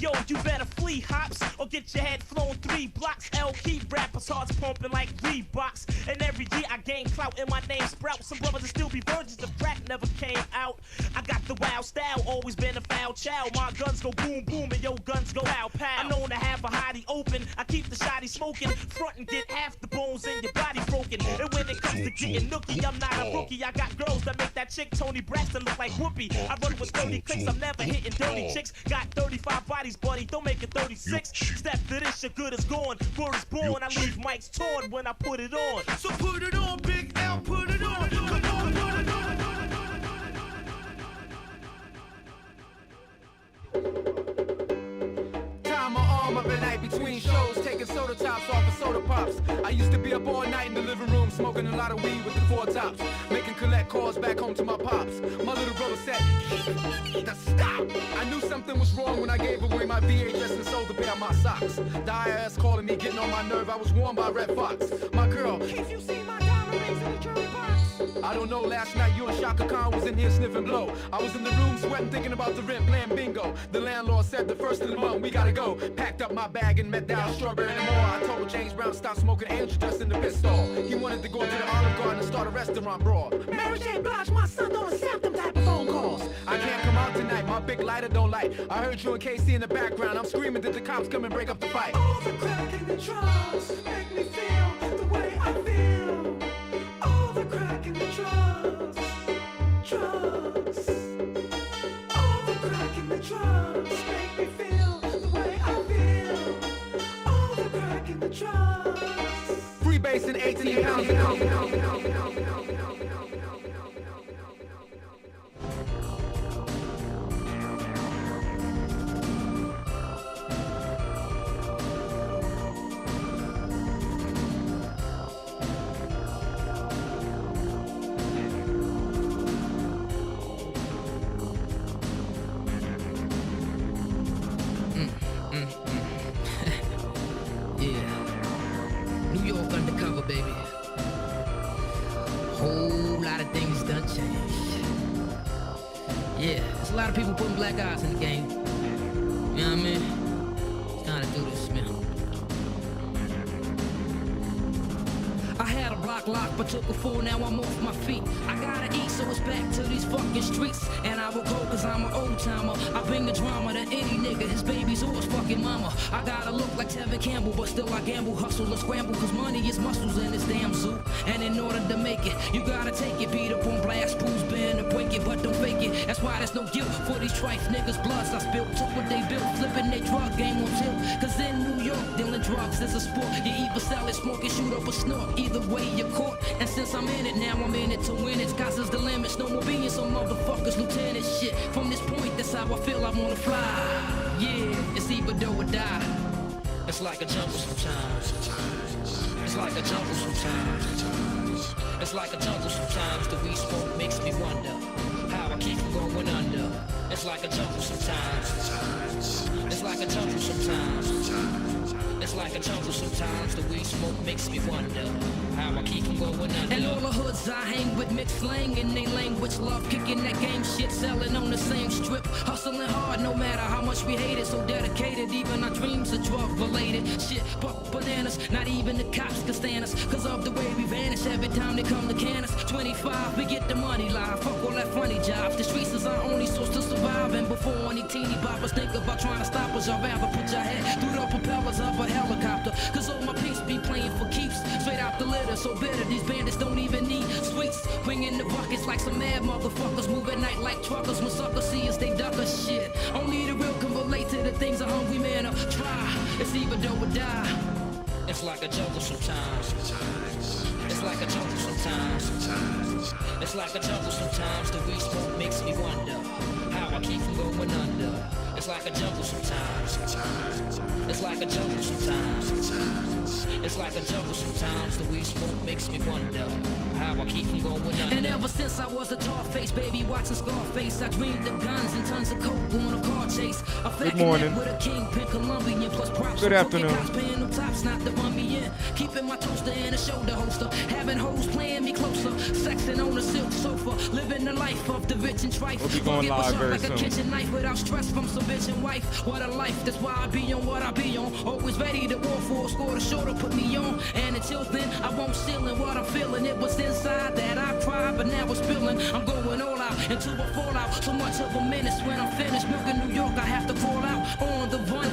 yo, you better flee, hops, or get your head flown 3 blocks. L-key rappers, hearts pumping like Reeboks. And every year I gain clout and my name sprout. Some brothers will still be virgins if rap never came out. I got the wild style, always been a foul child. My guns go boom, boom, and yo guns go pow, pow. I'm known to have a hottie open. I keep the shotty smoking. Front and get half the bones in your body broken. And when it comes to getting nookie, I'm not a rookie. I got girls that make that chick Tony Braxton look like Whoopi. I run with 30 clicks, I'm never hitting dirty chicks. Got 35 bodies, buddy, don't make it 36. Step to this, your good is gone. Word is born, I leave mics torn when I put it on. So put it on, Big L, put it on. Come on, put it on. Time my arm up at night between shows, taking soda tops off of soda pops. I used to be up all night in the living room, smoking a lot of weed with the 4 tops, making collect calls back home to my pops. My little brother said, "Keith, stop." I knew something was wrong when I gave away my VHS and sold a pair of my socks. The IRS calling me, getting on my nerve. I was warned by Red Fox. My girl, "Keith, you see my diamond rings in the jury box?" I don't know, last night you and Shaka Khan was in here sniffing blow. I was in the room sweating, thinking about the rent, playing bingo. The landlord said the first of the month, we gotta go. Packed up my bag and met down Strawberry and more. I told James Brown stop smoking Angel dust in the pit stall. He wanted to go to the Olive Garden and start a restaurant brawl. Mary J. Blige, my son don't accept them type of phone calls. I can't come out tonight, my big lighter don't light. I heard you and Casey in the background. I'm screaming that the cops come and break up the fight. All the crack and the drugs make me feel the way I feel. All the crack and the drugs. All the crack and the drugs make me feel the way I feel. All the crack and the drugs. Free base and 18 pounds of black eyes in the game. You know what I mean? It's time to do this, man. I had a block lock, but took a fall, now I'm off my feet. I gotta eat, so it's back to these fucking streets. And I will go cause I'm an old timer. I bring the drama to any nigga, his baby's or his fucking mama. I gotta look like Tevin Campbell, but still I gamble, hustle or scramble. Cause money is muscles in this damn zoo. And in order to make it, you gotta take it. Beat up on blast, bruise, bend, and break it, but don't fake it. That's why there's no guilt for these trife niggas' bloods I spilled. Took what they built, flipping their drug game on tilt. Cause in New York, dealing drugs is a sport. You either sell it, smoke it, shoot up or snort. Either way, you're caught. And since I'm in it now, I'm in it to win it. Sky's is the limits, no more being some motherfuckers, lieutenant shit. From this point, that's how I feel, I wanna fly. Yeah, it's either do or die. It's like a jungle sometimes. It's like a jungle sometimes. It's like a jungle sometimes. The weed smoke makes me wonder how I keep from going under. It's like a jungle sometimes. It's like a jungle sometimes. It's like a jungle sometimes. The weed smoke makes me wonder how I keep from going under. And all the hoods I hang with mix slang in they language. Love kicking that game shit, selling on the same strip. Hustling hard no matter how much we hate it. So dedicated, even our dreams are drug related. Shit, fuck bananas, not even the cops can stand us. Cause of the way we vanish every time they come to can us. 25, we get the money live. Fuck all that funny jobs. The streets is our only source to survive. And before any teeny boppers think about trying to stop us, I'd rather put your head through the propellers of a helicopter. Cause all my peeps be playing for keeps. Straight out the litter, so bitter. These bandits don't even need sweets. Bringing the buckets like some mad motherfuckers. Move at night like truckers. When suckers see us, they duck us shit. Only the real can relate to the things a hungry man will try. It's either do or die. It's like a jungle sometimes. It's like a jungle sometimes. It's like a jungle sometimes. The weed smoke makes me wonder how I keep from going under. It's like a jungle sometimes. It's like a jungle sometimes. It's like a jungle sometimes. The weed smoke makes me wonder how I keep from going under. And ever since I was a tall face baby watching Scarface, I dreamed of guns and tons of coke on a car chase. A Good morning. With a kingpin Colombian plus props. Good afternoon. Paying them tops not to run me in. Keeping my toaster and a shoulder holster. Having hoes playing me closer. Sexing on a silk sofa. Living living the life of the rich and trite. We'll be going Forget what's live up very like soon. a kitchen knife without stress from some bitch and wife. What a life, that's why I be on what I be on. Always ready to war for a score to shoulder, put me on. And until then, I won't steal in what I'm feeling. It was inside that I cried, but now it's spilling. I'm going all out into a fallout. So much of a menace when I'm finished. Milking New York, I have to crawl out on the run.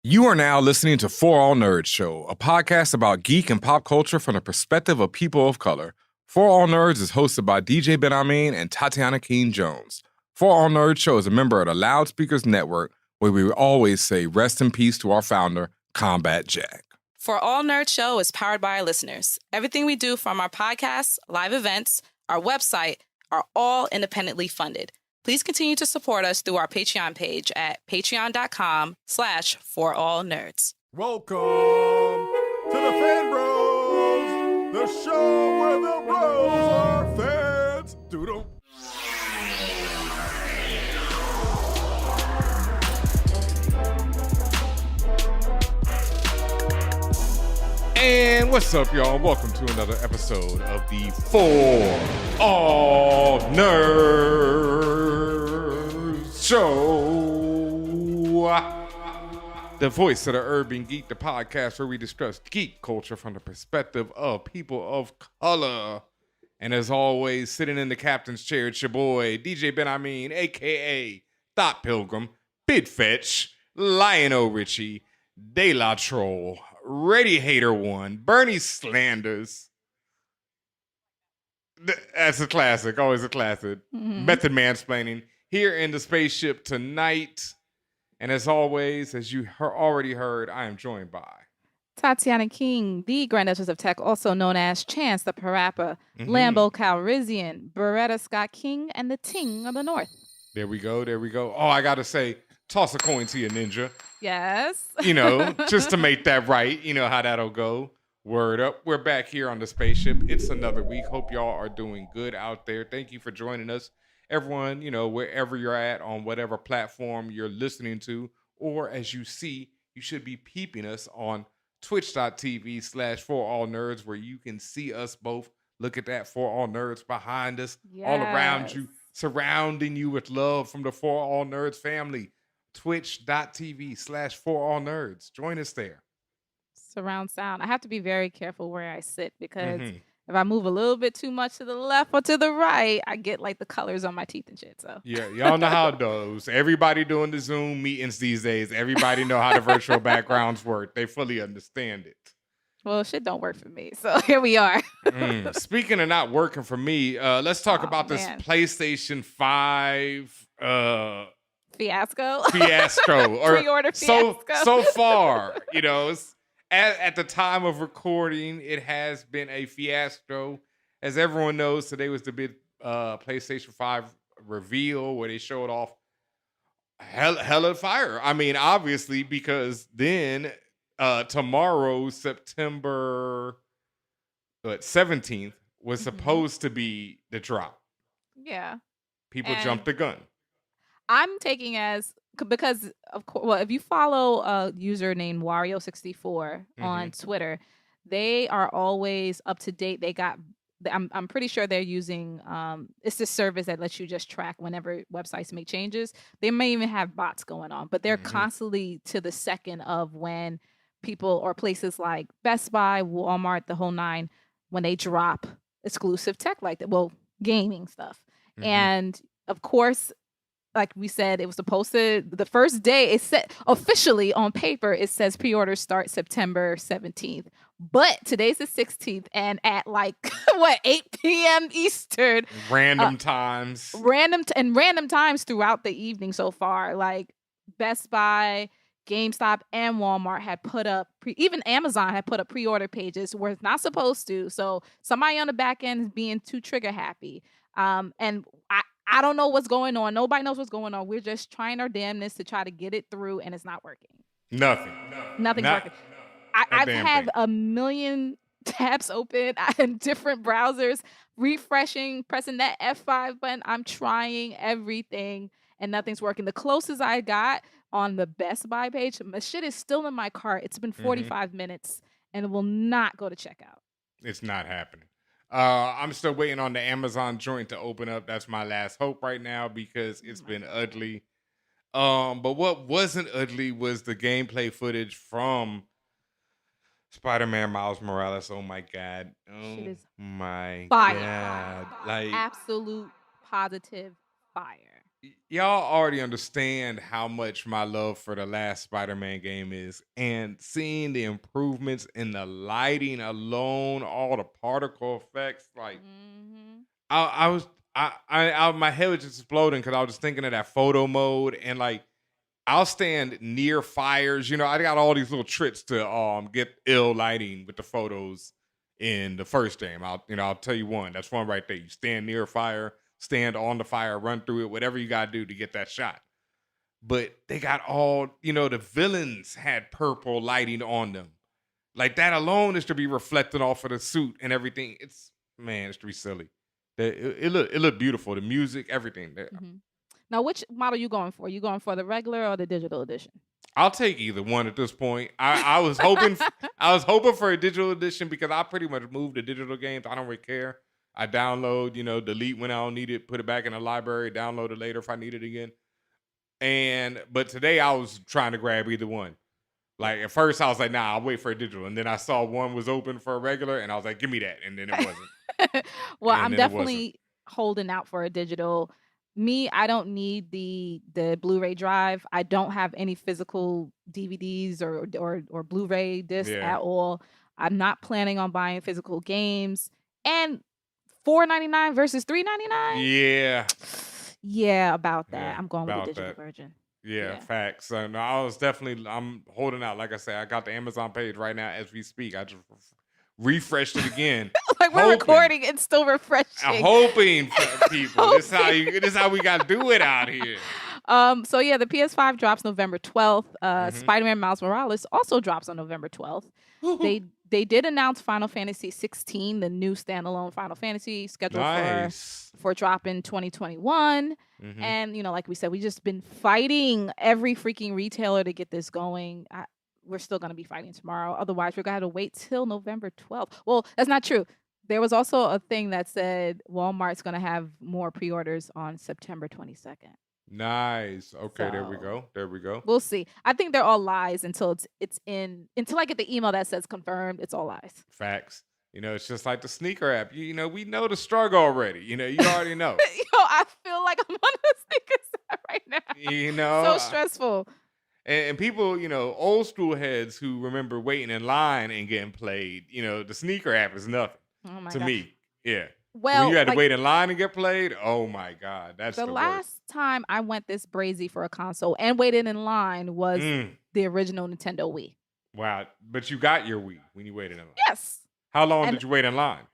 You are now listening to For All Nerds Show, a podcast about geek and pop culture from the perspective of people of color. For All Nerds is hosted by DJ Ben Amin and Tatiana Keene Jones. For All Nerds Show is a member of the Loudspeakers Network, where we always say rest in peace to our founder, Combat Jack. For All Nerd Show is powered by our listeners. Everything we do, from our podcasts, live events, our website, are all independently funded. Please continue to support us through our Patreon page at patreon.com/forallnerds. Welcome to the Fan Bros, the show where the bros are fans. Doodle. And what's up, y'all? Welcome to another episode of the For All Nerds Show. The voice of the urban geek, the podcast where we discuss geek culture from the perspective of people of color. And as always, sitting in the captain's chair, it's your boy, DJ Ben Amin, a.k.a. Thought Pilgrim, Bid Fetch, Lion-O Richie, De La Troll, Ready Hater One, Bernie Slanders. That's a classic, always a classic. Method Mansplaining here in the spaceship tonight. And as always, as you already heard, I am joined by Tatiana King, the Grand Duchess of Tech, also known as Chance the Parappa, Lambo Calrissian, Beretta Scott King, and the Ting of the North. There we go, there we go. Oh, I got to say, toss a coin to your ninja. Yes. You know, just to make that right. You know how that'll go. Word up. We're back here on the spaceship. It's another week. Hope y'all are doing good out there. Thank you for joining us. Everyone, you know, wherever you're at, on whatever platform you're listening to, or as you see, you should be peeping us on twitch.tv/forallnerds, where you can see us both. Look at that, For All Nerds behind us, all around you, surrounding you with love from the For All Nerds family. Twitch.tv/forallnerds. Join us there. Surround sound. I have to be very careful where I sit because if I move a little bit too much to the left or to the right, I get like the colors on my teeth and shit. So yeah, y'all know how it goes. Everybody doing the Zoom meetings these days. Everybody know how the virtual backgrounds work. They fully understand it. Well, shit don't work for me. So here we are. Speaking of not working for me, let's talk about this PlayStation 5 Fiasco. Or Pre-order fiasco. so far, at the time of recording, it has been a fiasco. As everyone knows, today was the big PlayStation 5 reveal where they showed off hell of fire. I mean, obviously, because then tomorrow, September 17th, was supposed to be the drop. Yeah. People And jumped the gun. I'm taking because of course, well, if you follow a user named Wario64 on Twitter, they are always up to date. I'm pretty sure they're using it's this service that lets you just track whenever websites make changes. They may even have bots going on, but they're constantly to the second of when people or places like Best Buy, Walmart, the whole nine, when they drop exclusive tech like that, well, gaming stuff. And of course, like we said, it was supposed to, the first day, it said officially on paper, it says pre-orders start September 17th. But today's the 16th, and at 8 p.m. Eastern. Random times. Random times throughout the evening so far. Like Best Buy, GameStop, and Walmart had put up, even Amazon had put up pre-order pages where it's not supposed to. So somebody on the back end is being too trigger happy. And I don't know what's going on. Nobody knows what's going on. We're just trying our damnness to try to get it through, and it's not working. Nothing's working. I've had a million tabs open in different browsers, refreshing, pressing that F5 button. I'm trying everything, and nothing's working. The closest I got on the Best Buy page, my shit is still in my cart. It's been 45 minutes, and it will not go to checkout. It's not happening. I'm still waiting on the Amazon joint to open up. That's my last hope right now because it's been ugly. But what wasn't ugly was the gameplay footage from Spider-Man Miles Morales. Oh my God. Oh my God. Like absolute positive fire. Y'all already understand how much my love for the last Spider-Man game is, and seeing the improvements in the lighting alone, all the particle effects, like my head was just exploding because I was just thinking of that photo mode, and like I'll stand near fires. I got all these little tricks to get ill lighting with the photos in the first game. I'll tell you one. That's one right there. You stand near a fire. Stand on the fire, run through it, whatever you gotta do to get that shot. But they got all, the villains had purple lighting on them. Like that alone is to be reflected off of the suit and everything. It's to be silly. It looked beautiful. The music, everything. Now, which model you going for? You going for the regular or the digital edition? I'll take either one at this point. I was hoping for a digital edition because I pretty much moved to digital games. I don't really care. I download, delete when I don't need it, put it back in the library, download it later if I need it again. But today I was trying to grab either one. Like at first I was like, nah, I'll wait for a digital. And then I saw one was open for a regular and I was like, give me that. And then it wasn't. Well, I'm definitely holding out for a digital. Me, I don't need the Blu-ray drive. I don't have any physical DVDs or Blu-ray discs at all. I'm not planning on buying physical games. And $4.99 versus $3.99. Yeah, about that. I'm going with the digital version. Yeah, facts. So no, I'm holding out. Like I said, I got the Amazon page right now as we speak. I just refreshed it again. Like we're recording and still refreshing. I'm hoping for people. This is how we got to do it out here. So yeah, the PS5 drops November 12th. Spider-Man Miles Morales also drops on November 12th. They did announce Final Fantasy 16, the new standalone Final Fantasy scheduled for drop in 2021. And, like we said, we just been fighting every freaking retailer to get this going. We're still going to be fighting tomorrow. Otherwise, we're going to have to wait till November 12th. Well, that's not true. There was also a thing that said Walmart's going to have more pre-orders on September 22nd. Nice. Okay, there we go. We'll see. I think they're all lies until until I get the email that says confirmed. It's all lies. Facts. It's just like the sneaker app. We know the struggle already. You already know. I feel like I'm on the sneakers app right now. So stressful. And people, old school heads who remember waiting in line and getting played, the sneaker app is nothing to me. Yeah. Well, when you had to like, wait in line to get played. Oh my God, that's the the worst. last time I went this brazy for a console and waited in line was Mm, the original Nintendo Wii. wow, but you got your Wii when you waited in line. Yes. How long And did you wait in line?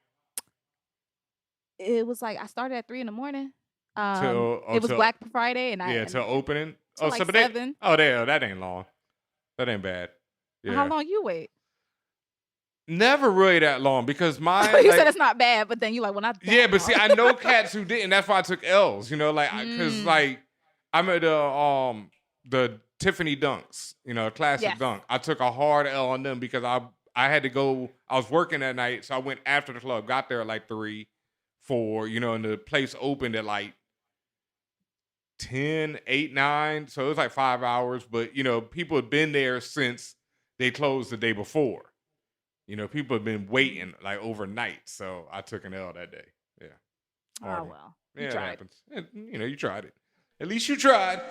it was like I started at 3 in the morning. Till It was Black Friday, and till opening. till like so but 7. that ain't long. That ain't bad. How Yeah, long you wait? never really that long because mine. You like, said it's not bad, but then you like, well, not that yeah, but see, long. I know cats who didn't. That's why I took L's. You know, like because like I'm at the Tiffany Dunks. You know, classic Yes. dunk. I took a hard L on them because I had to go. I was working that night, so I went after the club. Got there at like 3, 4. You know, and the place opened at like 10, 8, 9. So it was like 5 hours. But you know, people had been there since they closed the day before. You know, people have been waiting like overnight. So I took an L that day. Yeah. Oh, Hard one. well. Yeah, You it tried. happens. You know, you tried it. At least you tried.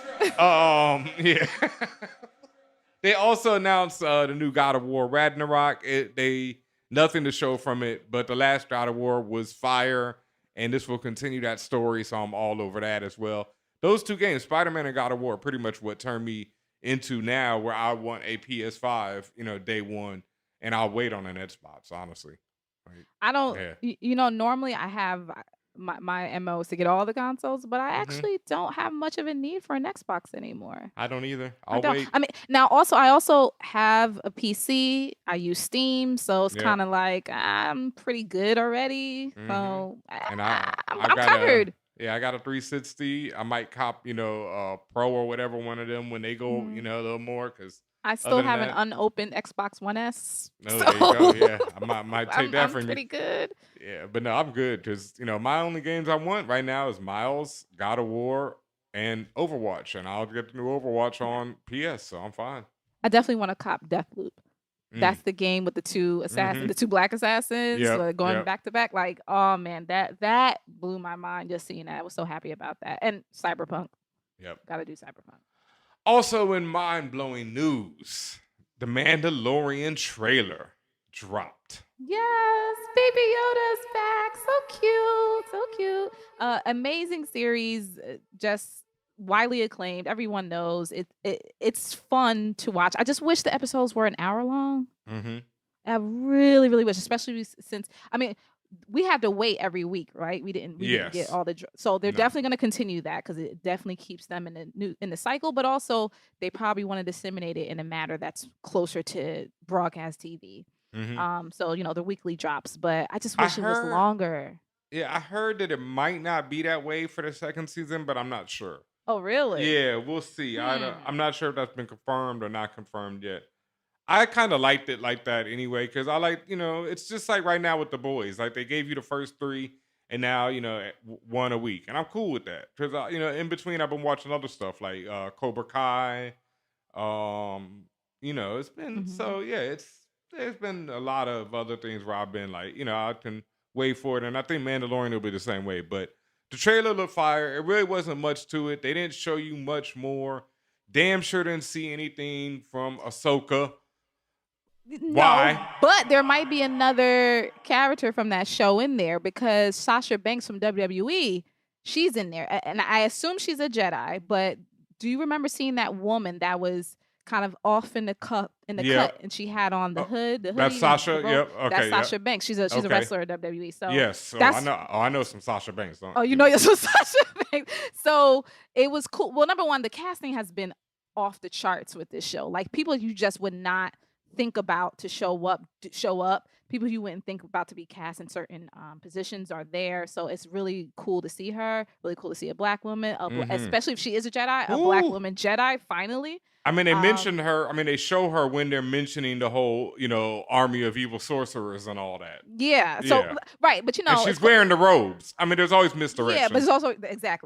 Yeah. They also announced the new God of War Ragnarok. Nothing to show from it, but the last God of War was fire, and this will continue that story. So I'm all over that as well. Those two games, Spider-Man and God of War, are pretty much what turned me into now, where I want a PS5. You know, day one, and I'll wait on an Xbox. Honestly, like, I don't. yeah. Normally I have my MO is to get all the consoles, but I actually don't have much of a need for an Xbox anymore. I don't either. I I'll don't. wait. I mean, now I also have a PC. I use Steam, so it's Yeah. kind of like I'm pretty good already. So And I'm got covered. I got a 360. I might cop, Pro or whatever one of them when they go, a little more because I still other than have an that- unopened Xbox One S. no, so there you go. Yeah, I might take that I'm from pretty you. good. Yeah, but no, I'm good because my only games I want right now is Miles, God of War, and Overwatch, and I'll get the new Overwatch on PS, so I'm fine. I definitely want to cop Deathloop. That's the game with the two assassins, the two black assassins Yep, going yep. back to back. Like, oh man, that blew my mind just seeing that. I was so happy about that. And Cyberpunk. Yep. Gotta do Cyberpunk. Also, in mind-blowing news, the Mandalorian trailer dropped. Yes, Baby Yoda's back. So cute. So cute. Amazing series, just widely acclaimed. Everyone knows it's fun to watch. I just wish the episodes were an hour long. Mm-hmm. I really, really wish, especially since we have to wait every week, right? We didn't get Yes. all so they're No. definitely going to continue that because it definitely keeps them in the cycle. But also, they probably want to disseminate it in a manner that's closer to broadcast TV. Mm-hmm. So the weekly drops, but I just wish it was longer. Yeah, I heard that it might not be that way for the second season, but I'm not sure. Oh, really? Yeah, we'll see. I'm not sure if that's been confirmed or not confirmed yet. I kind of liked it like that anyway, because I like, it's just like right now with The Boys. Like they gave you the first 3, and now, one a week. And I'm cool with that. Because, in between, I've been watching other stuff like Cobra Kai. It's been, so yeah, there's been a lot of other things where I've been like, I can wait for it. And I think Mandalorian will be the same way. But the trailer looked fire. It really wasn't much to it. They didn't show you much more. Damn sure didn't see anything from Ahsoka. Why? But there might be another character from that show in there because Sasha Banks from WWE, she's in there. And I assume she's a Jedi, but do you remember seeing that woman that was kind of off in the cut and she had on the hood? That's Sasha? Yep. Okay. That's Sasha Banks. She's a wrestler at WWE. So yes. So I know some Sasha Banks. You know some Sasha Banks. So it was cool. Well, number one, the casting has been off the charts with this show. Like people you just would not think about to show up. People you wouldn't think about to be cast in certain positions are there. So it's really cool to see her. Really cool to see a black woman, especially if she is a Jedi, a black woman Jedi. Finally. I mean, they mentioned her. I mean, they show her when they're mentioning the whole, army of evil sorcerers and all that. Yeah. So right, but and she's wearing the robes. I mean, there's always misdirection. Yeah, but there's also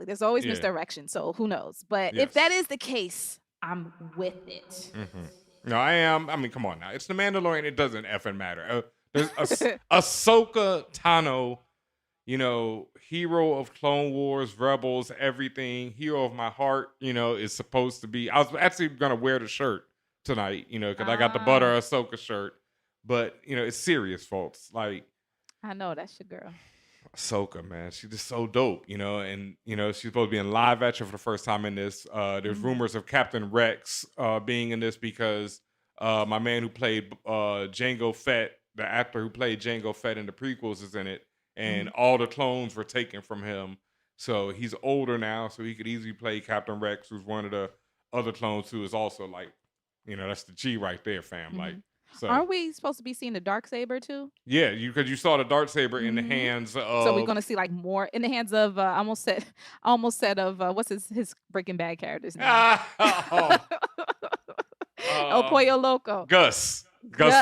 there's always misdirection. So who knows? But if that is the case, I'm with it. Mm-hmm. No, I am. I mean, come on now. It's the Mandalorian. It doesn't effing matter. There's Ahsoka Tano, hero of Clone Wars, Rebels, everything. Hero of my heart, is supposed to be. I was actually going to wear the shirt tonight, because I got the Butter Ahsoka shirt. But, it's serious, folks. Like, I know, that's your girl. Ahsoka, man, she's just so dope, and she's supposed to be in live action for the first time in this. There's rumors of Captain Rex being in this because my man who played Jango Fett, the actor who played Jango Fett in the prequels, is in it, and all the clones were taken from him. So he's older now, so he could easily play Captain Rex, who's one of the other clones who is also like, that's the G right there, fam. Like, so Aren't we supposed to be seeing the Darksaber too? yeah, because you saw the Darksaber in the hands of. So we're gonna see like more in the hands of. I almost said of what's his Breaking Bad character's name? El Pollo Loco. Gus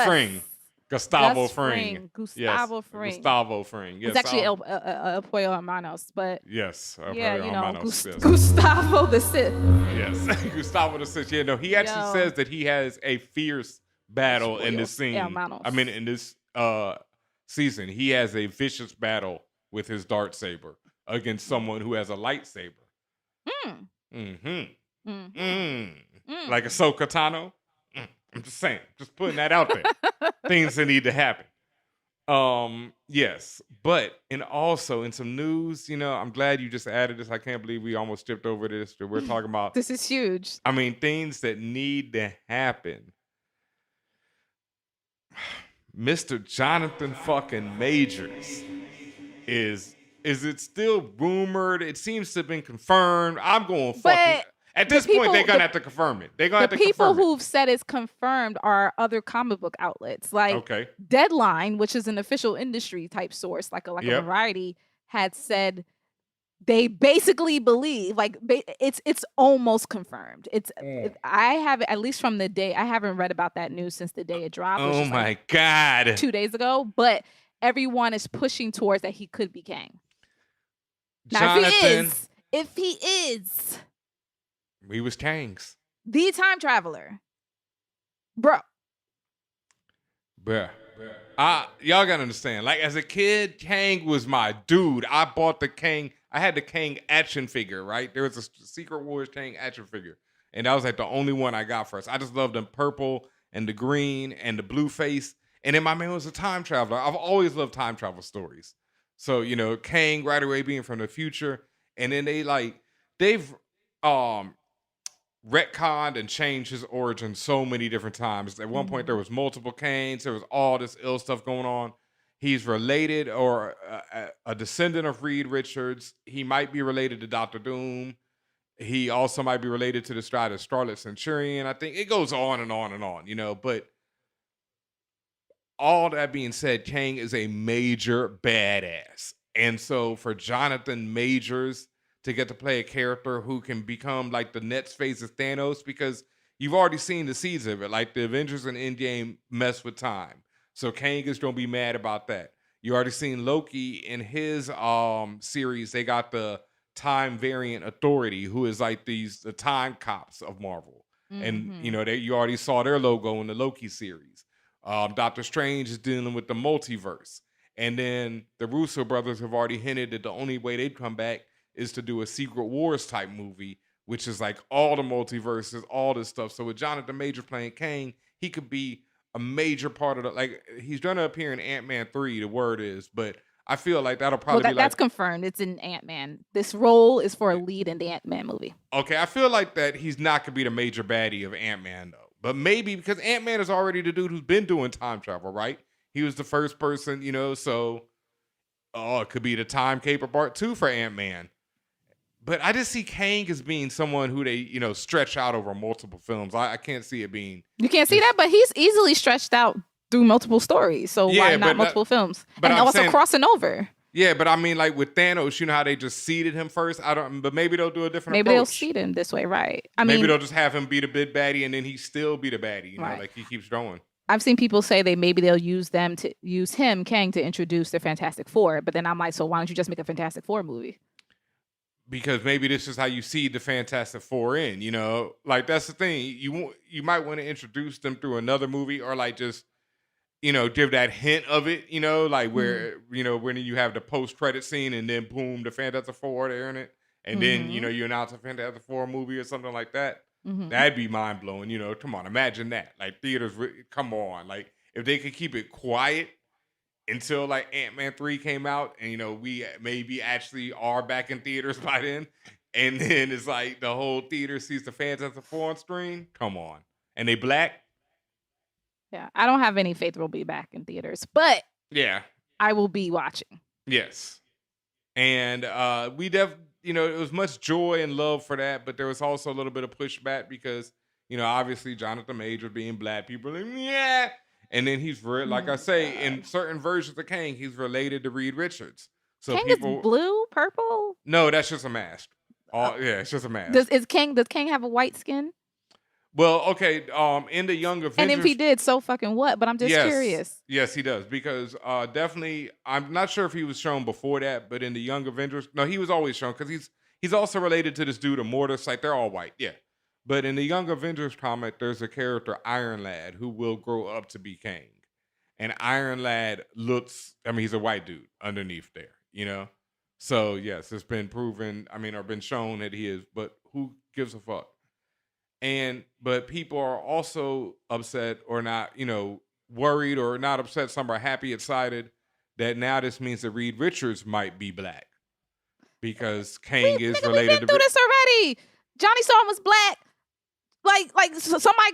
Fring. Gustavo Fring. Gustavo Fring. Gustavo Fring. Yes, it's actually El Pollo Hermanos, but yes, yeah, Hermanos, yes. Gustavo the Sith. Yes, Gustavo the Sith. Yeah, no, he actually says that he has a fierce battle in this scene. Hermanos. I mean, in this season, he has a vicious battle with his dartsaber against someone who has a lightsaber. Like Ahsoka Tano. I'm just saying, just putting that out there. Things that need to happen. Yes, but also in some news, I'm glad you just added this. I can't believe we almost skipped over this. That we're talking about. This is huge. I mean, things that need to happen. Mr. Jonathan fucking Majors is it still rumored? It seems to have been confirmed. I'm going fucking. At this point, they're going to have to confirm it. They're going to have to confirm it. The people who've said it's confirmed are other comic book outlets. Like Deadline, which is an official industry type source, like a Variety, had said they basically believe, like, it's almost confirmed. I have, at least from the day, I haven't read about that news since the day it dropped. Oh my God. 2 days ago. But everyone is pushing towards that he could be Kang. Now, if he is... He was Kang's. The time traveler. Bruh. Y'all gotta understand. Like, as a kid, Kang was my dude. I bought the Kang. I had the Kang action figure, right? There was a Secret Wars Kang action figure. And that was like the only one I got first. I just loved the purple and the green and the blue face. And then my man was a time traveler. I've always loved time travel stories. So, Kang right away being from the future. And then they've retconned and changed his origin so many different times. At one point, there was multiple Kangs. There was all this ill stuff going on. He's related or a descendant of Reed Richards. He might be related to Dr. Doom. He also might be related to the Scarlet Centurion. I think it goes on and on and on, But all that being said, Kang is a major badass. And so for Jonathan Majors to get to play a character who can become like the next phase of Thanos, because you've already seen the seeds of it. Like the Avengers and Endgame mess with time. So Kang is going to be mad about that. You already seen Loki in his series. They got the Time Variant Authority, who is like the time cops of Marvel. And, you already saw their logo in the Loki series. Doctor Strange is dealing with the multiverse. And then the Russo brothers have already hinted that the only way they'd come back is to do a Secret Wars type movie, which is like all the multiverses, all this stuff. So with Jonathan Majors playing Kang, he could be a major part of he's going to appear in Ant-Man 3, the word is, but I feel like that'll probably be that's confirmed. It's in Ant-Man. This role is for a lead in the Ant-Man movie. Okay, I feel like that he's not going to be the major baddie of Ant-Man, though. But maybe because Ant-Man is already the dude who's been doing time travel, right? He was the first person, so it could be the Time Caper Part 2 for Ant-Man. But I just see Kang as being someone who they, stretch out over multiple films. I can't see it being... You can't see that, but he's easily stretched out through multiple stories. So why not multiple films? But and also crossing over. Yeah, but I mean, like with Thanos, how they just seeded him first? But maybe they'll do a different approach. Maybe they'll seed him this way, right? Maybe they'll just have him be the big baddie and then he still be the baddie, right. Like he keeps going. I've seen people say maybe they'll use Kang, to introduce the Fantastic Four. But then I'm like, so why don't you just make a Fantastic Four movie? Because maybe this is how you see the Fantastic Four in, like that's the thing. You might want to introduce them through another movie or like just, give that hint of it, like where, when you have the post-credit scene and then boom, the Fantastic Four there in it. And then, you announce a Fantastic Four movie or something like that. That'd be mind blowing, come on, imagine that. Like theaters, come on. Like if they could keep it quiet until like Ant-Man 3 came out, and we maybe actually are back in theaters by then. And then it's like the whole theater sees the fans at the foreign screen. Come on. And they black? Yeah, I don't have any faith we'll be back in theaters, but Yeah. I will be watching. Yes. And it was much joy and love for that, but there was also a little bit of pushback because, obviously Jonathan Majors being black, people are like, yeah. And then he's, like I say, in certain versions of Kang, he's related to Reed Richards. So Kang is blue, purple? No, that's just a mask. Yeah, it's just a mask. Does Kang have a white skin? Well, okay. In the Young Avengers, and if he did, so fucking what? But I'm just curious. Yes, he does because definitely, I'm not sure if he was shown before that, but in the Young Avengers, no, he was always shown because he's also related to this dude Immortus. Like they're all white, yeah. But in the Young Avengers comic, there's a character Iron Lad who will grow up to be Kang, and Iron Lad he's a white dude underneath there, So yes, it's been proven. Or been shown that he is, but who gives a fuck? But people are also upset or not, worried or not upset. Some are happy, excited that now this means that Reed Richards might be black because Kang is related we've been through this already. Johnny Storm was black. Like somebody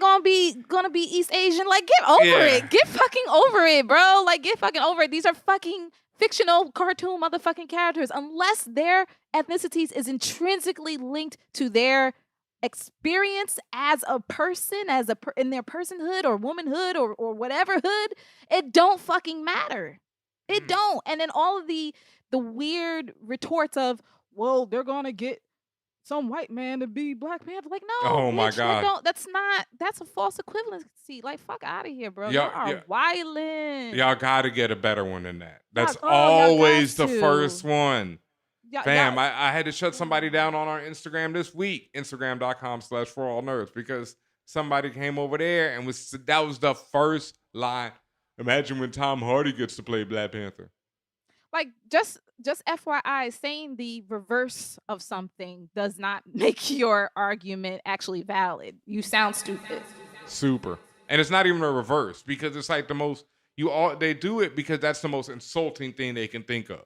gonna be East Asian. Like get over it. Get fucking over it, bro. Like get fucking over it. These are fucking fictional cartoon motherfucking characters. Unless their ethnicities is intrinsically linked to their experience as a person, in their personhood or womanhood or whatever hood, it don't fucking matter. It don't. And then all of the weird retorts of, well, they're gonna get some white man to be Black Panther. Like, no, oh my God, that's a false equivalency. Like, fuck out of here, bro. Y'all are wildin'. Y'all gotta get a better one than that. That's always the first one. Fam, I had to shut somebody down on our Instagram this week, Instagram.com/ForAllNerds, because somebody came over there and that was the first line. Imagine when Tom Hardy gets to play Black Panther. Like, just FYI, saying the reverse of something does not make your argument actually valid. You sound stupid. Super. And it's not even a reverse because it's like they do it because that's the most insulting thing they can think of.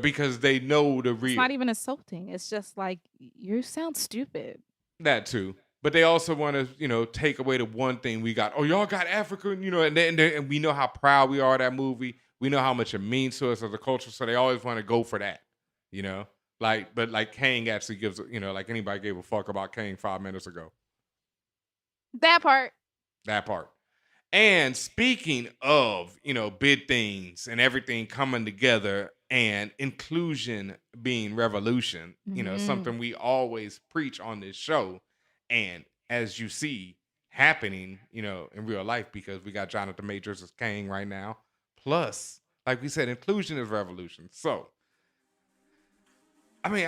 Because they know the real. It's not even insulting. It's just like, you sound stupid. That too. But they also want to, take away the one thing we got. Oh, y'all got Africa, and we know how proud we are of that movie. We know how much it means to us as a culture, so they always want to go for that, But Kang actually gives, like anybody gave a fuck about Kang 5 minutes ago. That part. And speaking of, big things and everything coming together and inclusion being revolution, something we always preach on this show. And as you see happening, in real life, because we got Jonathan Majors as Kang right now. Plus, like we said, inclusion is revolution. So, I need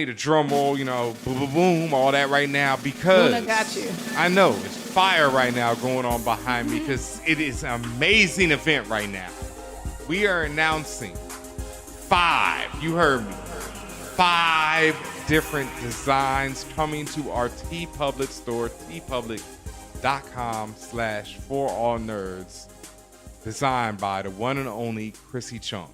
a drum roll, boom, boom, boom, all that right now because Luna got you. I know it's fire right now going on behind me because it is an amazing event right now. We are announcing 5, you heard me, 5 different designs coming to our TeePublic store, teepublic.com/ForAllNerds. Designed by the one and only Chrissy Chung.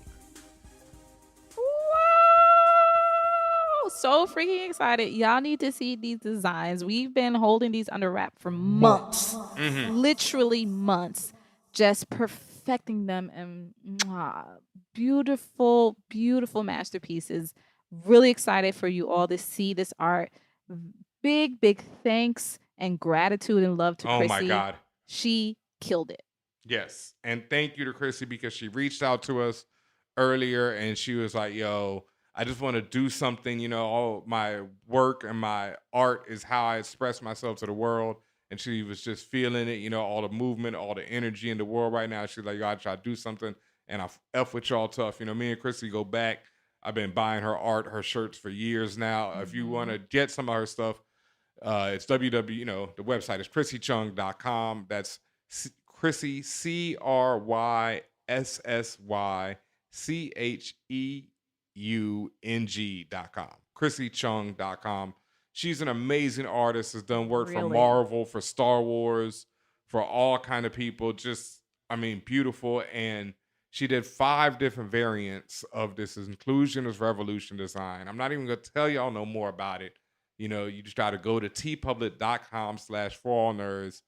Whoa! So freaking excited. Y'all need to see these designs. We've been holding these under wrap for months. Literally months. Just perfecting them and beautiful, beautiful masterpieces. Really excited for you all to see this art. Big, big thanks and gratitude and love to Chrissy. Oh my God. She killed it. Yes. And thank you to Chrissy because she reached out to us earlier and she was like, yo, I just want to do something. All my work and my art is how I express myself to the world. And she was just feeling it, all the movement, all the energy in the world right now. She's like, yo, I try to do something and I F with y'all tough. Me and Chrissy go back. I've been buying her art, her shirts for years now. If you want to get some of her stuff, it's the website is ChrissyChung.com. That's Chrissy, ChryssyChung.com. ChrissyChung.com. She's an amazing artist, has done work for Marvel, for Star Wars, for all kind of people. Just, beautiful. And She did 5 different variants of this inclusion is revolution design. I'm not even gonna tell y'all no more about it. You know, you just gotta go to tpublic.com/forallnerds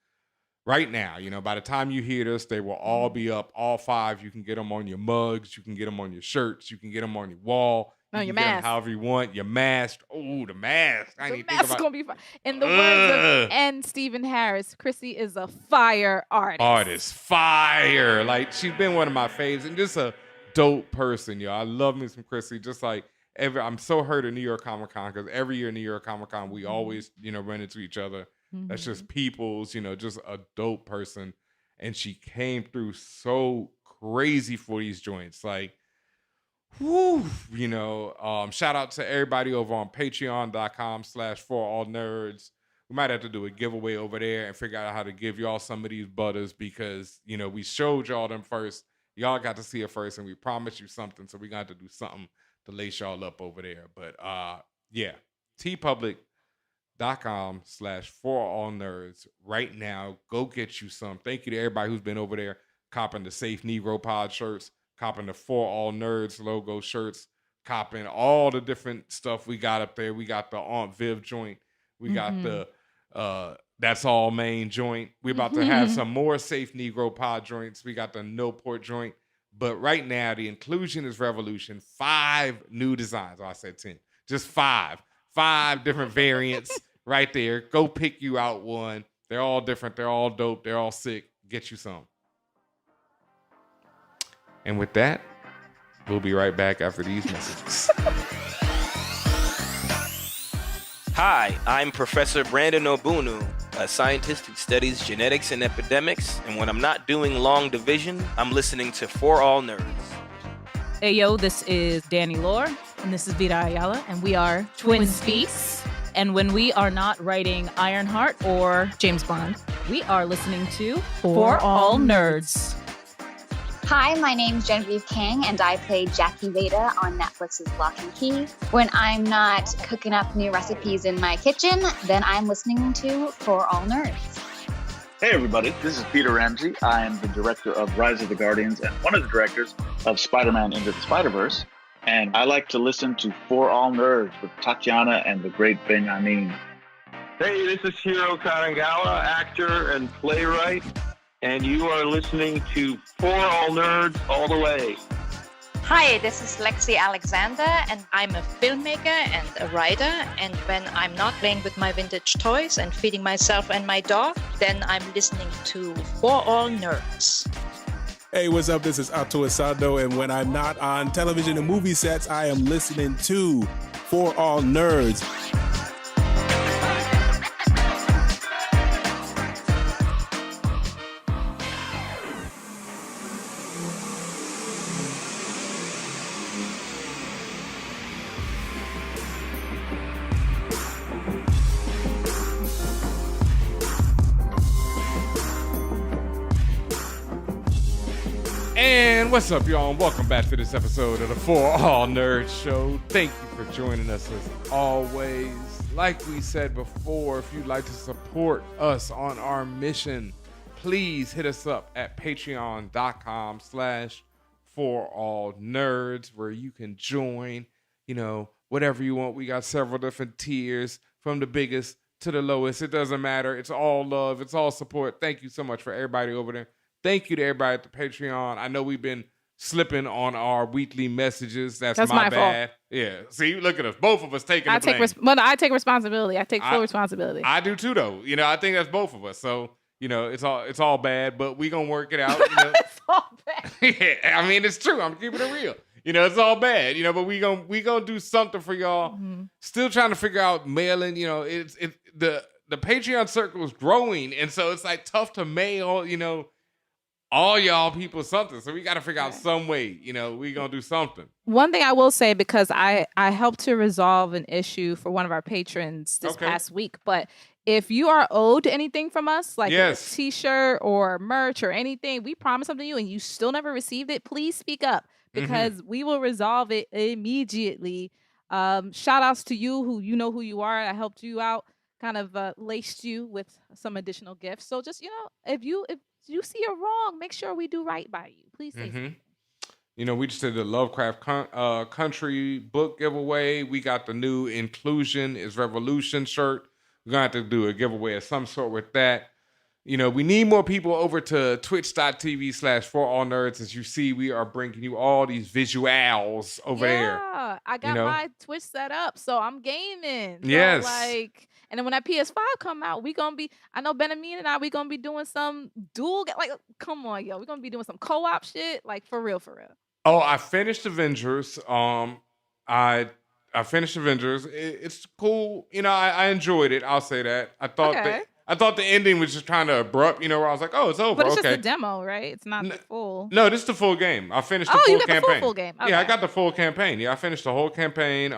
right now. You know, by the time you hear this, they will all be up, all 5. You can get them on your mugs, you can get them on your shirts, you can get them on your wall. No, You your can get 'em mask. however you want. Your mask. Oh, the mask. I The didn't even think mask's about gonna be fire. In the words Ugh. of N. Stephen Harris, Chrissy is a fire artist. Fire. Like, she's been one of my faves and just a dope person, yo. I love me some Chrissy. Just like I'm so hurt at New York Comic Con because every year New York Comic Con we always, run into each other. That's just people's, just a dope person. And she came through so crazy for these joints. Like, whoo, shout out to everybody over on patreon.com/forallnerds. We might have to do a giveaway over there and figure out how to give y'all some of these butters because, we showed y'all them first. Y'all got to see it first and we promised you something. So we got to do something to lace y'all up over there. But yeah, tpublic.com/forallnerds right now. Go get you some. Thank you to everybody who's been over there copping the Safe Negro Pod shirts, copping the For All Nerds logo shirts, copping all the different stuff we got up there. We got the Aunt Viv joint. We got the That's All Main joint. We're about to have some more Safe Negro Pod joints. We got the No Port joint. But right now, the inclusion is revolution. 5 new designs. Oh, I said 10. Just 5. 5 different variants right there. Go pick you out one. They're all different. They're all dope. They're all sick. Get you some. And with that, we'll be right back after these messages. Hi, I'm Professor Brandon Obunu, a scientist who studies genetics and epidemics, and when I'm not doing long division, I'm listening to For All Nerds. Hey yo, this is Danny Lore, and this is Vida Ayala, and we are Twin Speaks. And when we are not writing Ironheart or James Bond, we are listening to For All Nerds. Hi, my name's Genevieve Kang, and I play Jackie Veda on Netflix's Lock and Key. When I'm not cooking up new recipes in my kitchen, then I'm listening to For All Nerds. Hey everybody, this is Peter Ramsey. I am the director of Rise of the Guardians and one of the directors of Spider-Man Into the Spider-Verse. And I like to listen to For All Nerds with Tatiana and the great Benjamin. Hey, this is Hiro Kanagawa, actor and playwright, and you are listening to For All Nerds all the way. Hi, this is Lexi Alexander, and I'm a filmmaker and a writer. And when I'm not playing with my vintage toys and feeding myself and my dog, then I'm listening to For All Nerds. Hey, what's up? This is Ato Asado, and when I'm not on television and movie sets, I am listening to For All Nerds. And what's up, y'all? And welcome back to this episode of the For All Nerds Show. Thank you for joining us as always. Like we said before, if you'd like to support us on our mission, please hit us up at patreon.com/forallnerds where you can join, whatever you want. We got several different tiers from the biggest to the lowest. It doesn't matter. It's all love. It's all support. Thank you so much for everybody over there. Thank you to everybody at the Patreon. I know we've been slipping on our weekly messages. That's my bad. Fault. Yeah. See, look at us. Both of us taking the blame. I take responsibility. I take full responsibility. I do too, though. I think that's both of us. So, it's all bad, but we gonna work it out. It's all bad. Yeah, I mean, it's true. I'm keeping it real. It's all bad. But we gonna do something for y'all. Mm-hmm. Still trying to figure out mailing. The Patreon circle is growing, and so it's like tough to mail. All y'all people something. So we got to figure out some way, we going to do something. One thing I will say, because I helped to resolve an issue for one of our patrons this past week, but if you are owed anything from us, like a t-shirt or merch or anything, we promise something to you and you still never received it, please speak up because we will resolve it immediately. Shout outs to you who who you are. I helped you out, kind of laced you with some additional gifts. So just, if you see a wrong, make sure we do right by you. Please say something. You know, we just did the Lovecraft Country book giveaway. We got the new Inclusion is Revolution shirt. We're going to have to do a giveaway of some sort with that. You know, we need more people over to twitch.tv/ForAllNerds. As you see, we are bringing you all these visuals over there. Yeah, I got my Twitch set up, so I'm gaming. So, Yes. like, and then when that PS5 come out, we gonna be. I know Ben and I, we gonna be doing some dual. Like, come on, yo, we gonna be doing some co-op shit. Like, for real, for real. Oh, I finished Avengers. I finished Avengers. It's cool. You know, I enjoyed it. I'll say that. I thought the ending was just kind of abrupt. You know, where I was like, oh, it's over. But it's okay. just a demo, right? It's not the full. No, this is the full game. I finished the full you got campaign. the full game. Okay. Yeah, I got the full campaign. Yeah, I finished the whole campaign.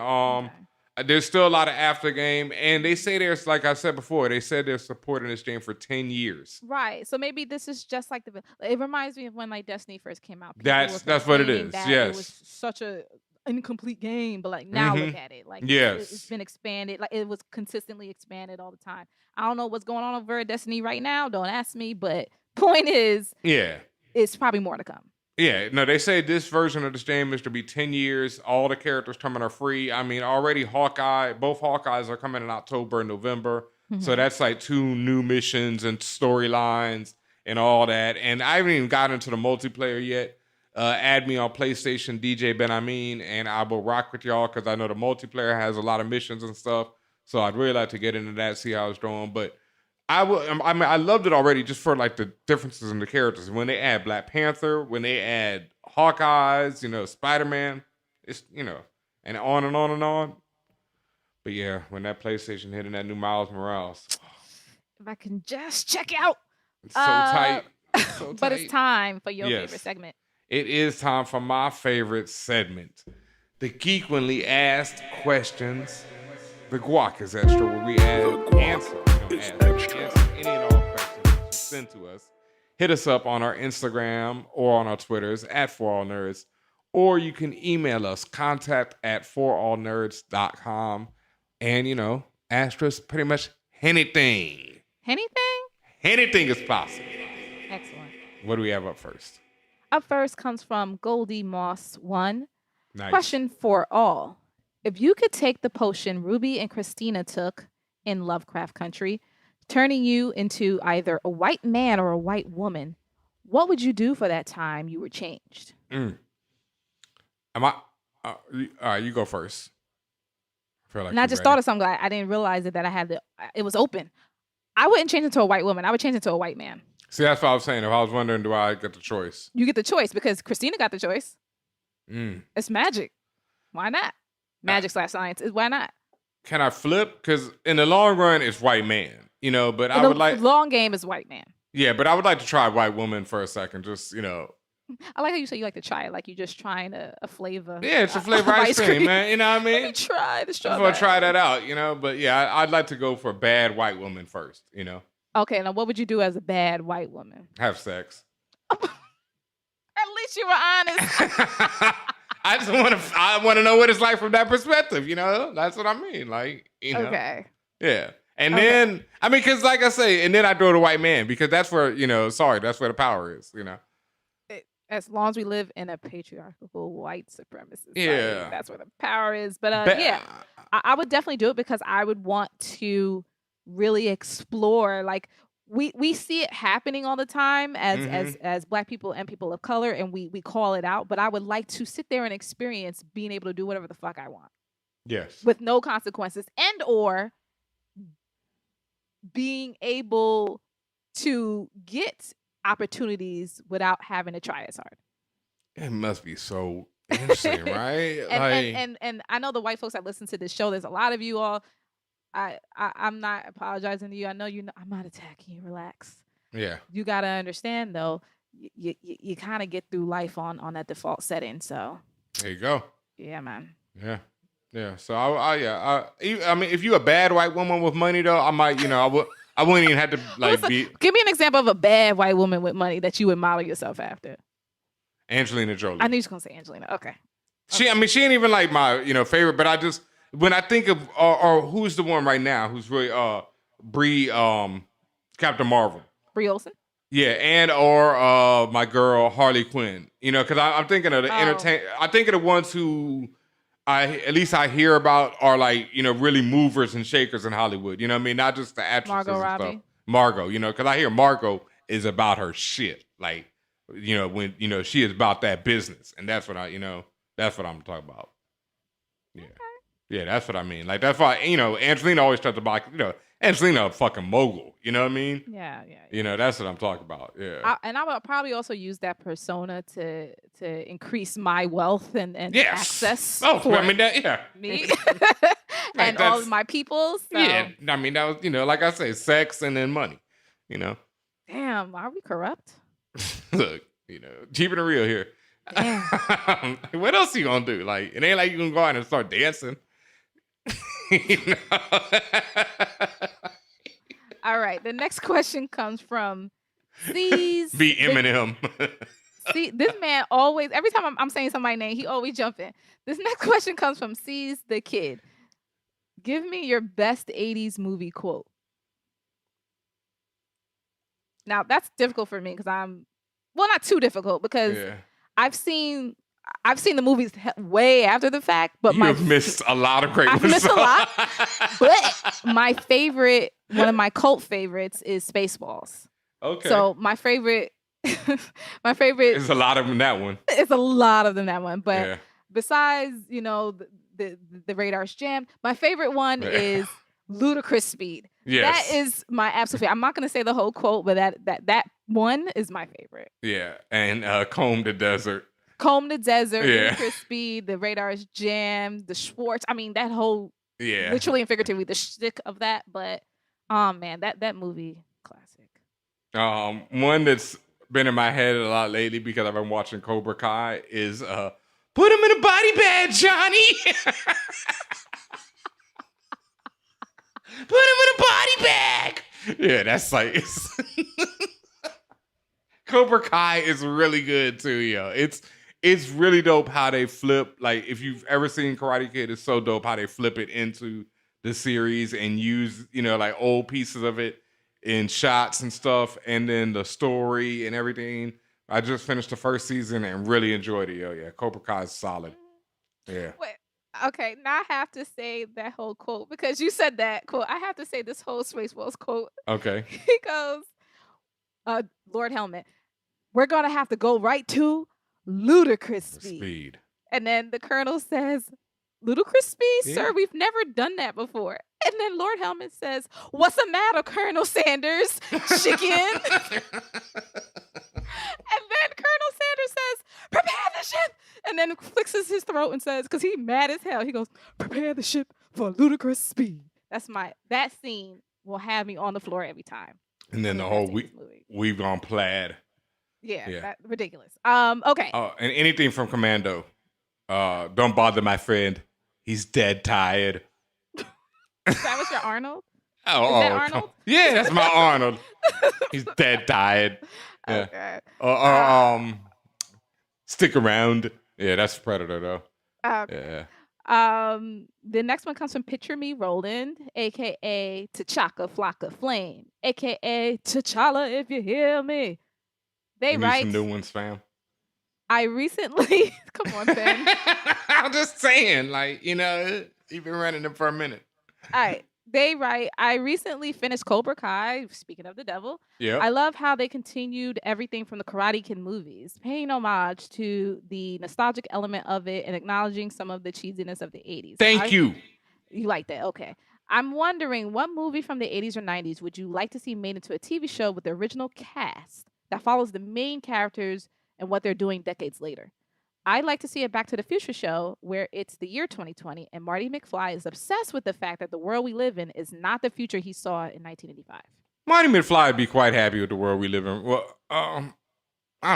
There's still a lot of after game, and they say there's, like I said before, they said they're supporting this game for 10 years. Right. So maybe this is just like it reminds me of when like Destiny first came out. That's what it is. Yes. It was such a incomplete game, but like now look at it. Like it's been expanded. Like it was consistently expanded all the time. I don't know what's going on over at Destiny right now. Don't ask me, but point is, it's probably more to come. Yeah, no, they say this version of this game is to be 10 years. All the characters coming are free. I mean, already both Hawkeyes are coming in October and November. Mm-hmm. So that's like 2 new missions and storylines and all that. And I haven't even gotten into the multiplayer yet. Add me on PlayStation, DJ Ben Amin, and I will rock with y'all because I know the multiplayer has a lot of missions and stuff. So I'd really like to get into that, see how it's going. But I loved it already just for like the differences in the characters. When they add Black Panther, when they add Hawkeyes, you know, Spider-Man, it's, you know, and on and on and on. But yeah, when that PlayStation hit and that new Miles Morales. If I can just check out. It's so tight. So but it's time for your favorite segment. It is time for my favorite segment. The Geekquently Asked Questions. The Guac is extra, where we answer any and all questions that you send to us. Hit us up on our Instagram or on our Twitters @ForAllNerds, or you can email us contact@forallnerds.com, and, you know, ask us pretty much anything. Anything is possible. Excellent. What do we have up first? Up first comes from Goldie Moss 1. Nice. Question for all. If you could take the potion Ruby and Christina took in Lovecraft Country, turning you into either a white man or a white woman, what would you do for that time you were changed? All right, you go first. I feel like and I just thought of something. I didn't realize that I had it was open. I wouldn't change into a white woman. I would change into a white man. See, that's what I was saying. If I was wondering, do I get the choice? You get the choice because Christina got the choice. It's magic. Why not? Magic/science. Why not? Can I flip? Because in the long run, it's white man. You know, but I would like... The long game is white man. Yeah, but I would like to try white woman for a second. Just, you know... I like how you say you like to try it. Like you're just trying a flavor. Yeah, it's a flavor ice cream, man. You know what I mean? Let me try the strawberry. I want to try that out, you know? But yeah, I'd like to go for a bad white woman first, you know? Okay, now what would you do as a bad white woman? Have sex. At least you were honest. I want to know what it's like from that perspective, you know? That's what I mean. Like, you know? Okay. Yeah. And then, I mean, because like I say, and then I throw the white man because that's where, you know, that's where the power is, you know? As long as we live in a patriarchal white supremacist society, yeah, that's where the power is. But yeah, I would definitely do it because I would want to really explore. Like we see it happening all the time as Black people and people of color, and we call it out. But I would like to sit there and experience being able to do whatever the fuck I want. Yes, with no consequences, and or being able to get opportunities without having to try as hard. It must be so interesting, right? and I know the white folks that listen to this show, there's a lot of you all. I'm not apologizing to you. I know you know I'm not attacking you. Relax. Yeah. You gotta understand though, you kind of get through life on that default setting. So there you go. Yeah, man. Yeah. Yeah. So I mean, if you're a bad white woman with money though, I might, you know, I wouldn't even have to like be. Give me an example of a bad white woman with money that you would model yourself after. Angelina Jolie. I knew you was gonna say Angelina. Okay. I mean, she ain't even like my, you know, favorite, but I just when I think of or who's the one right now who's really Brie Captain Marvel. Brie Olsen. Yeah, and or my girl Harley Quinn. You know, because I'm thinking of the I think of the ones who I hear about are like, you know, really movers and shakers in Hollywood. You know what I mean? Not just the actresses Margot and Robbie. stuff. Margot, you know, because I hear Margot is about her shit. Like, you know, when, you know, she is about that business. And that's what that's what I'm talking about. Yeah. Okay. Yeah, that's what I mean. Like, that's why, you know, Angelina always tries to buy, you know, Angelina a fucking mogul. You know what I mean? Yeah. You know, that's what I'm talking about. Yeah. And I would probably also use that persona to increase my wealth and access. Oh, for I mean, yeah. me and all of my people. So. Yeah, I mean, that was, you know, like I say, sex and then money, you know. Damn, are we corrupt? Look, you know, keeping it real here. Damn. What else you gonna do? Like, it ain't like you can go out and start dancing. You know? All right, the next question comes from C's. Be Eminem. See, this man always, every time I'm saying somebody's name, he always jump in. This next question comes from C's the Kid. Give me your best 80s movie quote. Now, that's difficult for me because not too difficult because I've seen the movies way after the fact, but You've missed a lot of great ones. I've missed a lot. But my favorite, one of my cult favorites is Spaceballs. Okay. So my favorite There's a lot of them in that one. It's a lot of them that one. But besides, you know, the radar's jammed, my favorite one is Ludicrous Speed. Yes. That is my absolute favorite. I'm not gonna say the whole quote, but that one is my favorite. Yeah. And Comb the Desert. Comb the Desert, Ludicrous Speed, the radar's jammed, the Schwartz. I mean, that whole literally and figuratively the shtick of that. But man, that movie classic. One that's been in my head a lot lately because I've been watching Cobra Kai is put him in a body bag, Johnny. Put him in a body bag. Yeah, that's like Cobra Kai is really good too, yo. It's really dope how they flip. Like, if you've ever seen Karate Kid, it's so dope how they flip it into the series and use, you know, like old pieces of it in shots and stuff, and then the story and everything. I just finished the first season and really enjoyed it. Yo, yeah, Cobra Kai is solid. Yeah. Wait, okay, now I have to say that whole quote because you said that quote. I have to say this whole Spaceballs quote. Okay. He goes, Lord Helmet, we're gonna have to go right to ludicrous speed. And then the Colonel says, ludicrous speed, sir? We've never done that before. And then Lord Helmet says, what's the matter, Colonel Sanders? Chicken. And then Colonel Sanders says, prepare the ship. And then flexes his throat and says, because he's mad as hell, he goes, prepare the ship for ludicrous speed. That scene will have me on the floor every time. And then the whole we've gone plaid. Yeah. That's ridiculous. Okay. And anything from Commando. Don't bother my friend. He's dead tired. That was your Arnold? Is that Arnold? Yeah, that's my Arnold. He's dead tired. Yeah. Okay. Stick around. Yeah, that's Predator though. Okay. The next one comes from Picture Me Roland, aka T'Chaka Flocka Flame, aka T'Challa if you hear me. They write some new ones, fam. I recently come on, Ben. I'm just saying, like, you know, you've been running them for a minute. All right. They write, I recently finished Cobra Kai, speaking of the devil. Yeah. I love how they continued everything from the Karate Kid movies, paying homage to the nostalgic element of it and acknowledging some of the cheesiness of the 80s. Thank you. You like that? Okay. I'm wondering, what movie from the 80s or 90s would you like to see made into a TV show with the original cast that follows the main characters and what they're doing decades later? I'd like to see a Back to the Future show where it's the year 2020 and Marty McFly is obsessed with the fact that the world we live in is not the future he saw in 1985. Marty McFly would be quite happy with the world we live in. Well, I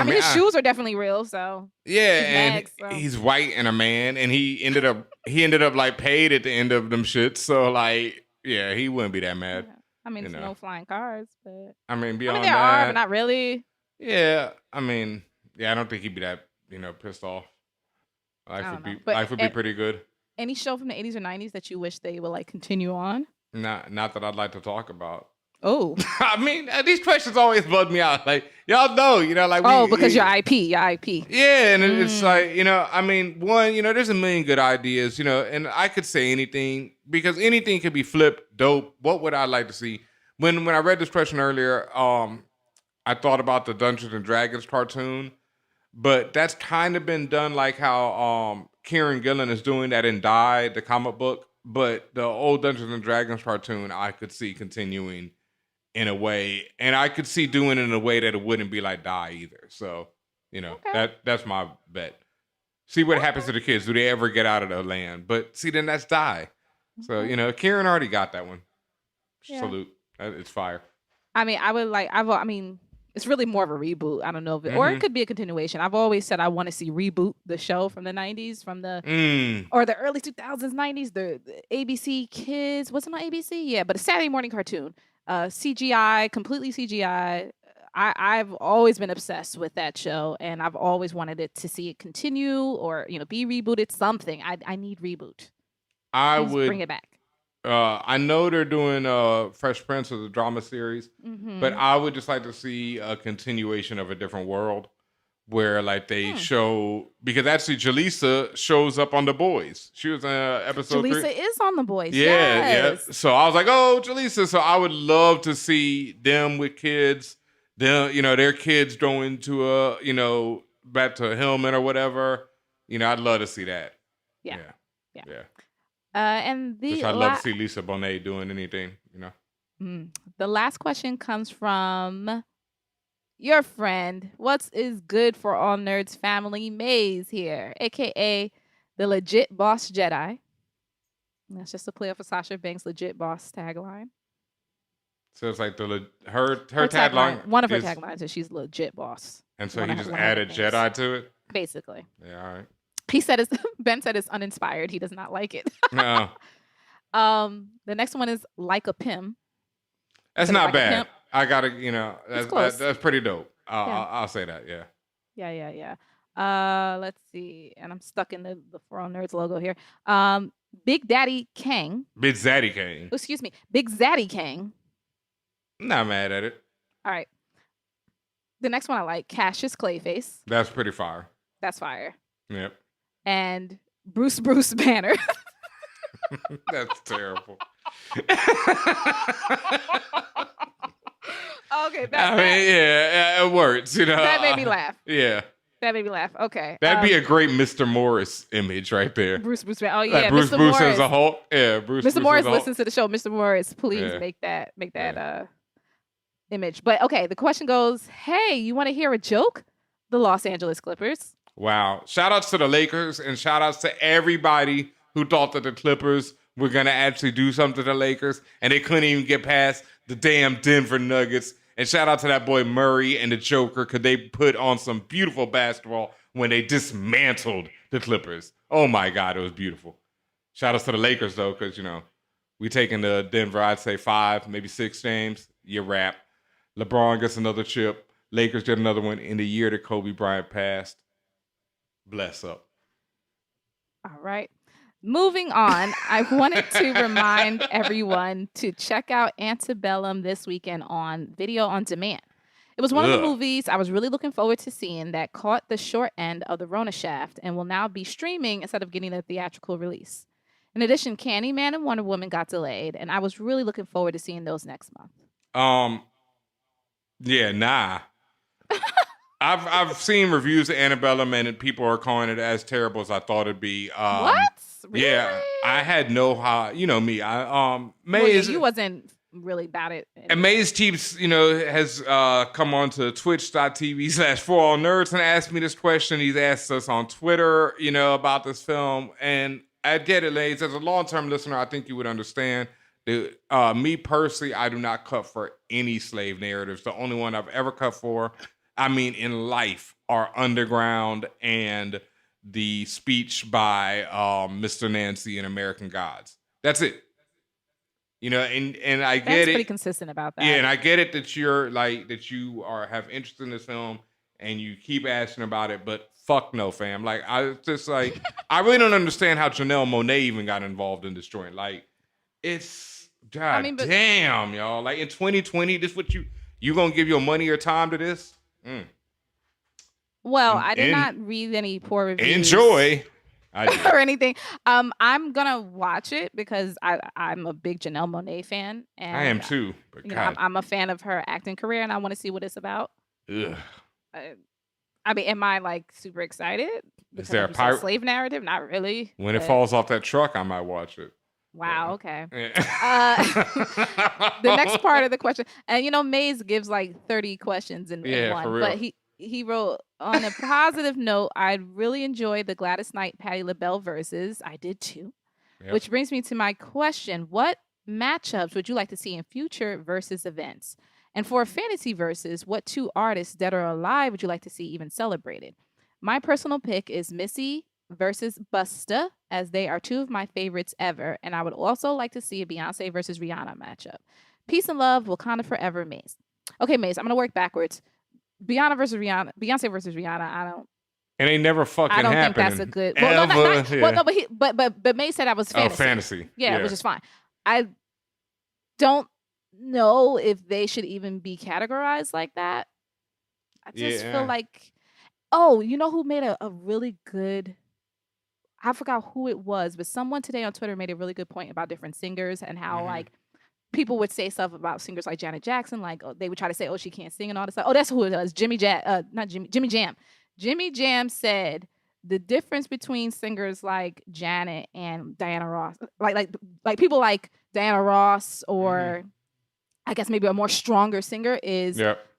mean, his shoes are definitely real, so yeah, he's white and a man, and he ended up like paid at the end of them shits. So like, yeah, he wouldn't be that mad. Yeah. I mean, there's no flying cars, but I mean, there are, but not really. Yeah, I mean, I don't think he'd be that, pissed off. Life would be pretty good. Any show from the 80s or 90s that you wish they would like continue on? Not that I'd like to talk about. Oh. I mean, these questions always bug me out. Like, y'all know, like because your IP. Yeah, and it's like, I mean, one, there's a million good ideas, and I could say anything because anything could be flipped, dope. What would I like to see? When I read this question earlier, I thought about the Dungeons and Dragons cartoon, but that's kind of been done like how Kieran Gillen is doing that in Die, the comic book. But the old Dungeons and Dragons cartoon, I could see continuing in a way, and I could see doing it in a way that it wouldn't be like Die either. So, that's my bet. See what happens to the kids. Do they ever get out of the land? But see, then that's Die. So, Kieran already got that one. Yeah. Salute. It's fire. I mean, it's really more of a reboot. I don't know if it, or it could be a continuation. I've always said I want to see Reboot, the show from the 90s, from the or the early 2000s, 90s, the ABC Kids. Was it on ABC? Yeah, but a Saturday morning cartoon. CGI, completely CGI. I've always been obsessed with that show, and I've always wanted it to see it continue or be rebooted. Something. I need reboot. Please bring it back. I know they're doing Fresh Prince of the drama series, but I would just like to see a continuation of A Different World where like they show, because actually Jaleesa shows up on The Boys. She was in episode 3. Jaleesa is on The Boys. Yeah. So I was like, oh, Jaleesa. So I would love to see them with kids, them, their kids going to back to Hillman or whatever. I'd love to see that. Yeah. And I'd love to see Lisa Bonet doing anything, The last question comes from your friend. What is good for all nerds family? Maze here, aka the legit boss Jedi. That's just a play off of Sasha Banks' legit boss tagline. So it's like her tagline. One of her taglines is she's legit boss. And so he just added Jedi to it? Basically. Yeah, all right. He said Ben said it's uninspired. He does not like it. No. The next one is Like a Pimp. That's not bad. I gotta, that's pretty dope. I'll say that. Yeah. Yeah. Let's see. And I'm stuck in the For All Nerds logo here. Big Daddy Kang. Big Zaddy Kang. Excuse me. Big Zaddy Kang. Not mad at it. All right. The next one I like, Cassius Clayface. That's pretty fire. That's fire. Yep. And Bruce Banner. That's terrible. Okay. It works. That made me laugh. Yeah. That made me laugh. Okay. That'd be a great Mr. Morris image right there. Bruce Banner. Oh yeah, like Bruce Mr. Morris as a Hulk. Yeah, Mr. Morris listens to the show. Mr. Morris, please make that image. But okay, the question goes, hey, you want to hear a joke? The Los Angeles Clippers. Wow. Shout outs to the Lakers and shout outs to everybody who thought that the Clippers were going to actually do something to the Lakers and they couldn't even get past the damn Denver Nuggets. And shout out to that boy Murray and the Joker because they put on some beautiful basketball when they dismantled the Clippers. Oh my God, it was beautiful. Shout outs to the Lakers though, because, we taking the Denver, I'd say 5, maybe 6 games. You wrap. LeBron gets another chip. Lakers get another one in the year that Kobe Bryant passed. Bless up. All right. Moving on, I wanted to remind everyone to check out Antebellum this weekend on video on demand. It was one of the movies I was really looking forward to seeing that caught the short end of the Rona shaft and will now be streaming instead of getting a theatrical release. In addition, Candyman and Wonder Woman got delayed, and I was really looking forward to seeing those next month. Yeah, nah. I've seen reviews of Antebellum and people are calling it as terrible as I thought it'd be. What? Really? Yeah, I had no me. You wasn't really about it. And Maze Teeps, has come on to twitch.tv/ForAllNerds and asked me this question. He's asked us on Twitter, about this film. And I get it, Maze. As a long-term listener, I think you would understand. Me personally, I do not cut for any slave narratives. The only one I've ever cut for, in life, are Underground and the speech by Mr. Nancy in American Gods. That's it. And I get it. That's pretty consistent about that. Yeah, and I get it that you're have interest in this film and you keep asking about it, but fuck no, fam. I really don't understand how Janelle Monáe even got involved in this joint. It's God damn, y'all. Like in 2020, this what you gonna give your money or time to this? Well, I did not read any poor reviews. Enjoy. Or anything. I'm gonna watch it because I'm a big Janelle Monáe fan. And I am too. But you know, I'm a fan of her acting career, and I want to see what it's about. Ugh. I mean, am I like super excited? Is there a slave narrative? Not really. When it falls off that truck, I might watch it. Wow. Okay. Yeah. The next part of the question, and you know, Maze gives like 30 questions in one, for real. but he wrote, on a positive note, I really enjoyed the Gladys Knight Patti LaBelle verses. I did too. Yep. Which brings me to my question: what matchups would you like to see in future versus events? And for fantasy versus, what two artists, dead or alive, would you like to see even celebrated? My personal pick is Missy versus Busta, as they are two of my favorites ever. And I would also like to see a Beyonce versus Rihanna matchup. Peace and love, Wakanda forever, Maze. Okay, Maze, I'm going to work backwards. Beyonce versus Rihanna, I don't. It ain't never fucking happening. I don't think that's a good. Well, but Maze said that was fantasy. Oh, fantasy. Yeah, which is fine. I don't know if they should even be categorized like that. I just feel like, oh, you know who made a really good, I forgot who it was, but someone today on Twitter made a really good point about different singers and how like people would say stuff about singers like Janet Jackson, like they would try to say, oh, she can't sing and all this stuff. Oh, that's who it was. Jimmy Jam. Jimmy Jam said the difference between singers like Janet and Diana Ross, like people like Diana Ross, or I guess maybe a more stronger singer is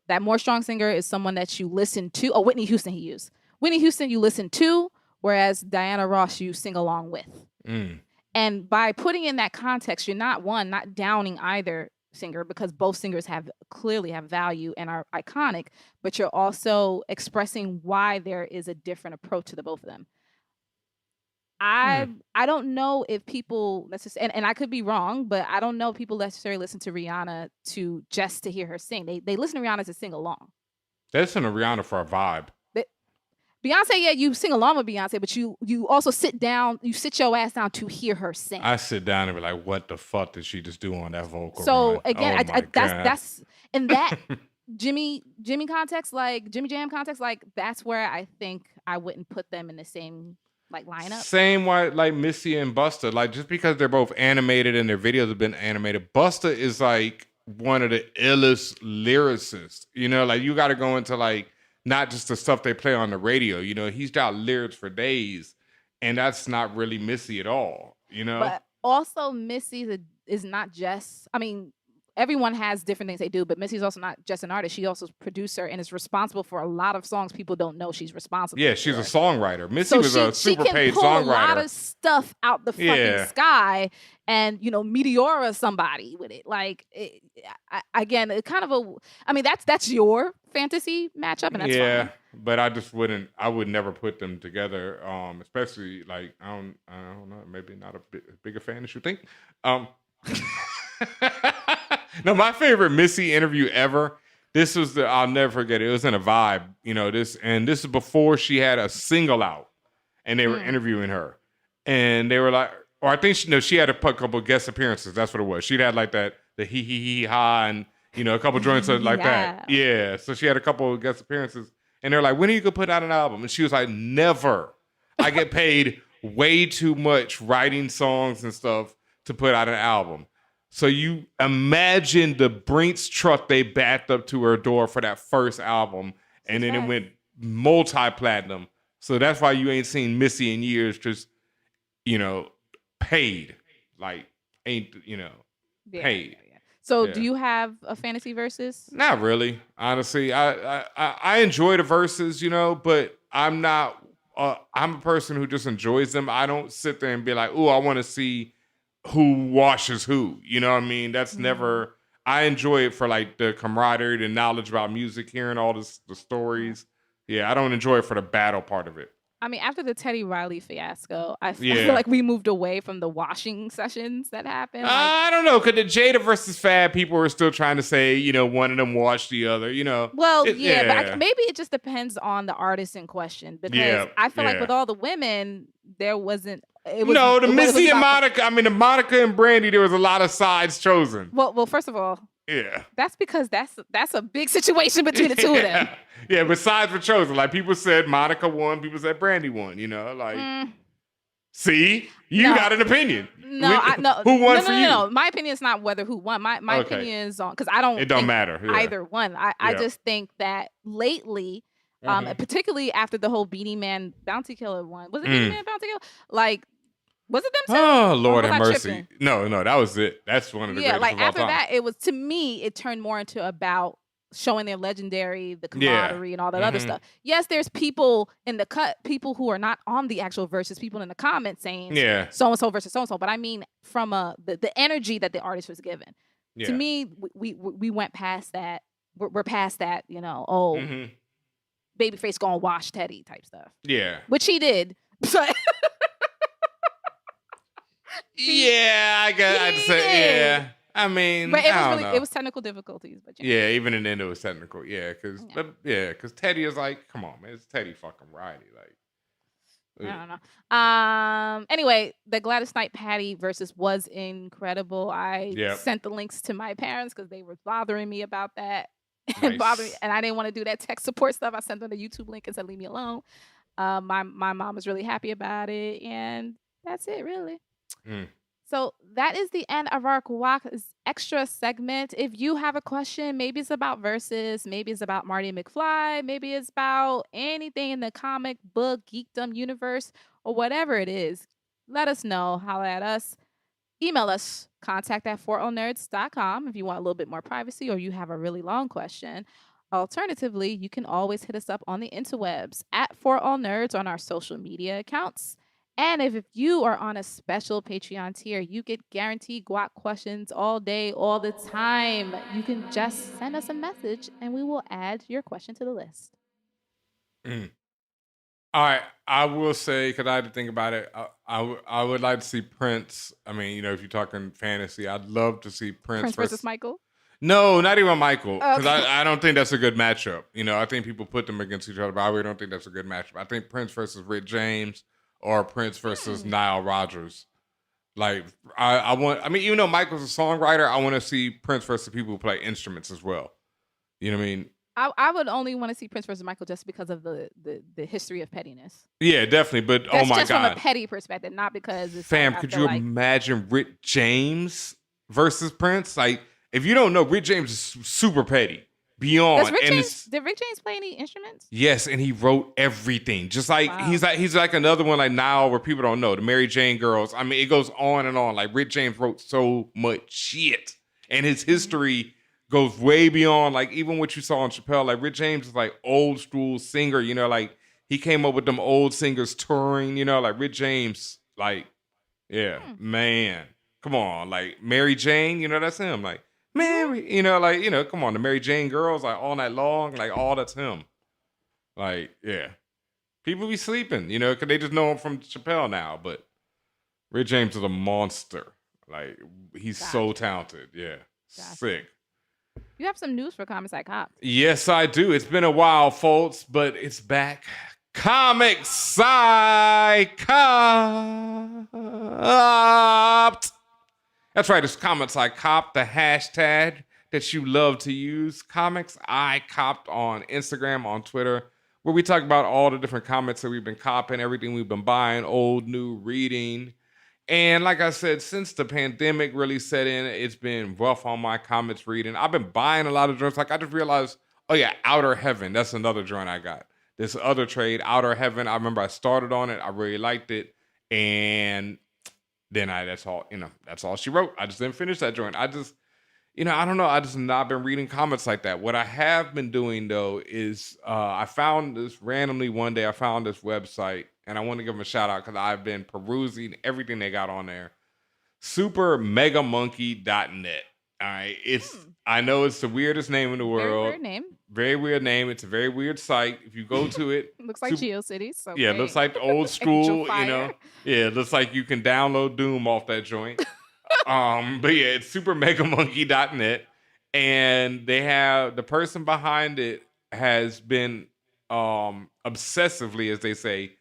that more strong singer is someone that you listen to. Oh, Whitney Houston he used. Whitney Houston you listen to, whereas Diana Ross you sing along with. And by putting in that context, you're not downing either singer, because both singers clearly have value and are iconic, but you're also expressing why there is a different approach to the both of them. I don't know if people necessarily, and I could be wrong, but I don't know if people necessarily listen to Rihanna just to hear her sing. They listen to Rihanna to sing along. They listen to Rihanna for a vibe. Beyonce, yeah, you sing along with Beyonce, but you also sit your ass down to hear her sing. I sit down and be like, what the fuck did she just do on that vocal? So again, that's in that Jimmy context, like Jimmy Jam context, like that's where I think I wouldn't put them in the same like lineup. Same way like Missy and Busta, like just because they're both animated and their videos have been animated, Busta is like one of the illest lyricists. You know, like you got to go into like not just the stuff they play on the radio. You know, he's got lyrics for days, and that's not really Missy at all. You know, but also Missy is not just. I mean, everyone has different things they do, but Missy's also not just an artist. She also is a producer and is responsible for a lot of songs people don't know she's responsible. Yeah, she's a songwriter. Missy was a super paid songwriter. She can pull a lot of stuff out the fucking sky, and meteora somebody with it. Like again, it kind of I mean, that's your fantasy matchup, and that's fine. But I would never put them together. Especially like I don't know, maybe not a bigger fan as you think. No, my favorite Missy interview ever. This was I'll never forget it. It was in a Vibe, this is before she had a single out, and they were interviewing her, and they were like, or I think she had a couple of guest appearances. That's what it was. She'd had like the hee ha and a couple joints like that. Yeah. So she had a couple of guest appearances, and they're like, when are you gonna put out an album? And she was like, never. I get paid way too much writing songs and stuff to put out an album. So you imagine the Brinks truck they backed up to her door for that first album, and then it went multi-platinum. So that's why you ain't seen Missy in years, just, paid. Like, paid. So do you have a fantasy versus? Not really, honestly. I enjoy the verses, but I'm not, I'm a person who just enjoys them. I don't sit there and be like, ooh, I want to see who washes who, you know what I mean? That's never. I enjoy it for like the camaraderie, the knowledge about music, hearing all the stories. Yeah, I don't enjoy it for the battle part of it. I mean, after the Teddy Riley fiasco, I feel like we moved away from the washing sessions that happened. I don't know, because the Jada versus Fab people were still trying to say, one of them washed the other, Well, but maybe it just depends on the artist in question, because I feel like with all the women, there wasn't It was, No, the it was Missy and about- Monica. I mean, the Monica and Brandy. There was a lot of sides chosen. Well, first of all, Yeah. that's because that's a big situation between the two of them. Yeah, but sides were chosen. Like people said Monica won, people said Brandy won. You know, like see, you No. got an opinion. No, no. Who won no, for no, you? No, my opinion is not whether who won. My Okay. opinion is on because I don't. It don't think matter, yeah. Either one. I Yeah. just think that lately, Mhm. particularly after the whole Beanie Man Bounty Killer one, was it Beanie Man Bounty Killer? Like, was it them two? Oh Or Lord was have I mercy! tripping? No, that was it. That's one of the Yeah, greatest like of all after time. that, it was to me. It turned more into about showing their legendary, the Yeah. camaraderie, and all that other Mhm. stuff. Yes, there's people in the cut, people who are not on the actual verses, people in the comments saying, Yeah. so and so versus so and so. But I mean, from the energy that the artist was given. Yeah. To me, we went past that. We're past that. You know, oh, Mhm. Babyface gonna wash Teddy type stuff, Yeah. which he did. But Yeah, I got. I'd He say. did. Yeah. I mean, but it I was don't really know. it was technical difficulties. But Yeah, even in the end, it was technical. Yeah, because Teddy is like, come on, man, it's Teddy fucking Riley. Like, I don't know. Anyway, the Gladys Knight Patty versus was incredible. I Yep. sent the links to my parents because they were bothering me about that. And Nice. and I didn't want to do that tech support stuff. I sent them the YouTube link and said, leave me alone. My mom was really happy about it, and that's it, really. Mm. So that is the end of our Guac's extra segment. If you have a question, maybe it's about verses, maybe it's about Marty McFly, maybe it's about anything in the comic book geekdom universe, or whatever it is, let us know. Holla at us. Email us, contact@forallnerds.com if you want a little bit more privacy or you have a really long question. Alternatively, you can always hit us up on the interwebs at ForAllNerds on our social media accounts. And if you are on a special Patreon tier, you get guaranteed guac questions all day, all the time. You can just send us a message and we will add your question to the list. All right, I will say because I had to think about it. I would like to see Prince. I mean, you know, if you're talking fantasy, I'd love to see Prince versus Michael? No, not even Michael, because Okay. I don't think that's a good matchup. You know, I think people put them against each other, but I really don't think that's a good matchup. I think Prince versus Rick James or Prince versus Nile Rodgers. Like, I mean, even though Michael's a songwriter, I want to see Prince versus people who play instruments as well. You know what I mean? I would only want to see Prince versus Michael just because of the history of pettiness. Yeah, definitely. But That's oh my just from God, a petty perspective, not because it's fam, like, I could feel you like, imagine Rick James versus Prince? Like, if you don't know, Rick James is super petty beyond. Does Rick and James, did Rick James play any instruments? yes, and he wrote everything. Just like Wow. he's like another one like Nile where people don't know. The Mary Jane Girls. I mean, it goes on and on. Like Rick James wrote so much shit. And his history goes way beyond like even what you saw on Chappelle. Like Rick James is like old school singer, you know, like he came up with them old singers touring, you know, like Rick James, like, yeah, man. Come on, like Mary Jane, you know, that's him. Like Mary, you know, like, you know, come on, the Mary Jane Girls, like all night long, like all that's him. Like, yeah. People be sleeping, you know, because they just know him from Chappelle now, but Rick James is a monster. Like, he's so talented. Yeah. Sick. You have some news for Comics Like Cop. Yes, I do. It's been a while, folks, but it's back. Comic Side Copped. That's right. It's Comics I Copped, the hashtag that you love to use. Comics I Copped on Instagram, on Twitter, where we talk about all the different comics that we've been copping, everything we've been buying, old, new, reading. And like I said, since the pandemic really set in, it's been rough on my comics reading. I've been buying a lot of joints. Like I just realized, oh yeah, Outer Heaven. That's another joint I got. This other trade, Outer Heaven. I remember I started on it. I really liked it. And then that's all she wrote. I just didn't finish that joint. I just, I don't know. I just not been reading comics like that. What I have been doing though is I found this randomly one day. I found this website and I want to give them a shout out because I've been perusing everything they got on there. SuperMegaMonkey.net. All right. I know it's the weirdest name in the world. Very weird name. Very weird name. It's a very weird site. If you go to it, Looks like GeoCities. So yeah, it looks like the old school, Fire. Yeah, it looks like you can download Doom off that joint. But yeah, it's supermegamonkey.net. And they have the person behind it has been obsessively, as they say,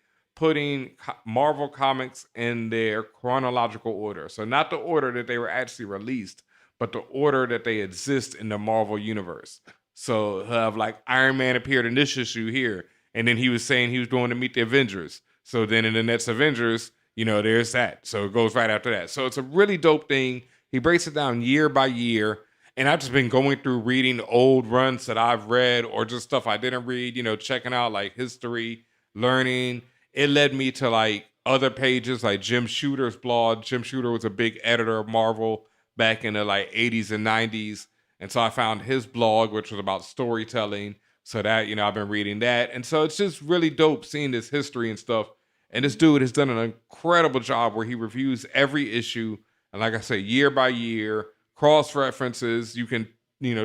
putting Marvel comics in their chronological order. So not the order that they were actually released, but the order that they exist in the Marvel universe. So he'll have like Iron Man appeared in this issue here, and then he was saying he was going to meet the Avengers. So then in the next Avengers, there's that. So it goes right after that. So it's a really dope thing. He breaks it down year by year. And I've just been going through reading old runs that I've read or just stuff I didn't read, checking out like history, learning. It led me to like other pages like Jim Shooter's blog. Jim Shooter was a big editor of Marvel back in the like 80s and 90s. And so I found his blog, which was about storytelling. So that, I've been reading that. And so it's just really dope seeing this history and stuff. And this dude has done an incredible job where he reviews every issue. And like I say, year by year, cross references. You can,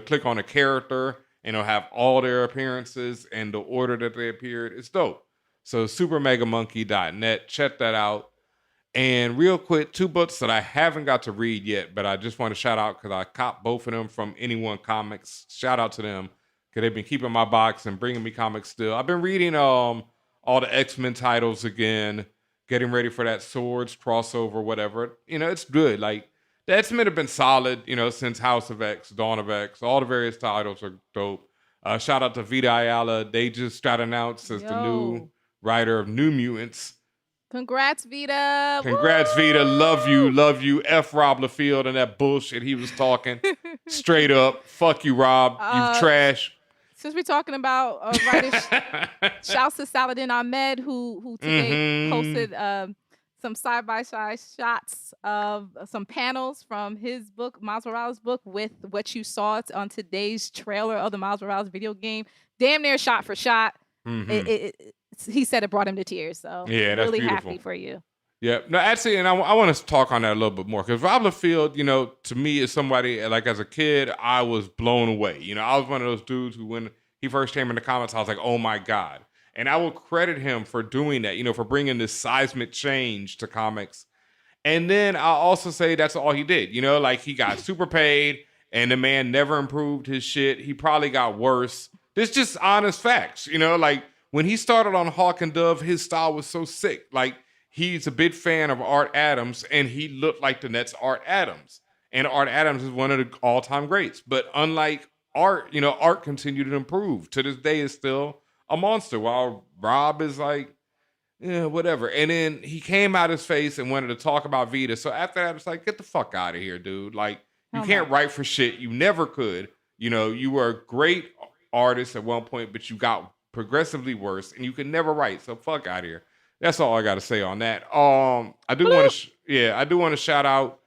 click on a character and it'll have all their appearances and the order that they appeared. It's dope. So supermegamonkey.net. Check that out. And real quick, 2 books that I haven't got to read yet, but I just want to shout out because I copped both of them from Anyone Comics. Shout out to them because they've been keeping my box and bringing me comics still. I've been reading all the X-Men titles again, getting ready for that Swords crossover, whatever. It's good. Like, the X-Men have been solid, since House of X, Dawn of X. All the various titles are dope. Shout out to Vita Ayala. They just got announced as the new writer of New Mutants. Congrats, Vita. Congrats, Vita. Love you. F. Rob Liefeld and that bullshit he was talking. Straight up. Fuck you, Rob. You trash. Since we're talking about writers, shouts to Saladin Ahmed, who today posted some side-by-side shots of some panels from his book, Miles Morales' book, with what you saw on today's trailer of the Miles Morales video game. Damn near shot for shot. He said it brought him to tears. So yeah, that's really beautiful. happy for you. Yeah, no, actually, and I want to talk on that a little bit more because Rob Liefeld, to me is somebody like as a kid I was blown away. I was one of those dudes who when he first came into comics I was like, oh my God. And I will credit him for doing that, for bringing this seismic change to comics. And then I'll also say that's all he did. Like he got super paid and the man never improved his shit. He probably got worse. There's just honest facts, like when he started on Hawk and Dove, his style was so sick. Like he's a big fan of Art Adams and he looked like the next Art Adams. And Art Adams is one of the all-time greats. But unlike Art, Art continued to improve. To this day is still a monster, while Rob is like, yeah, whatever. And then he came out his face and wanted to talk about Vita. So after that, it's like, get the fuck out of here, dude. Like, you can't write for shit. You never could. You were a great artist at one point, but you got progressively worse, and you could never write. So fuck out of here. That's all I got to say on that. I do want to shout out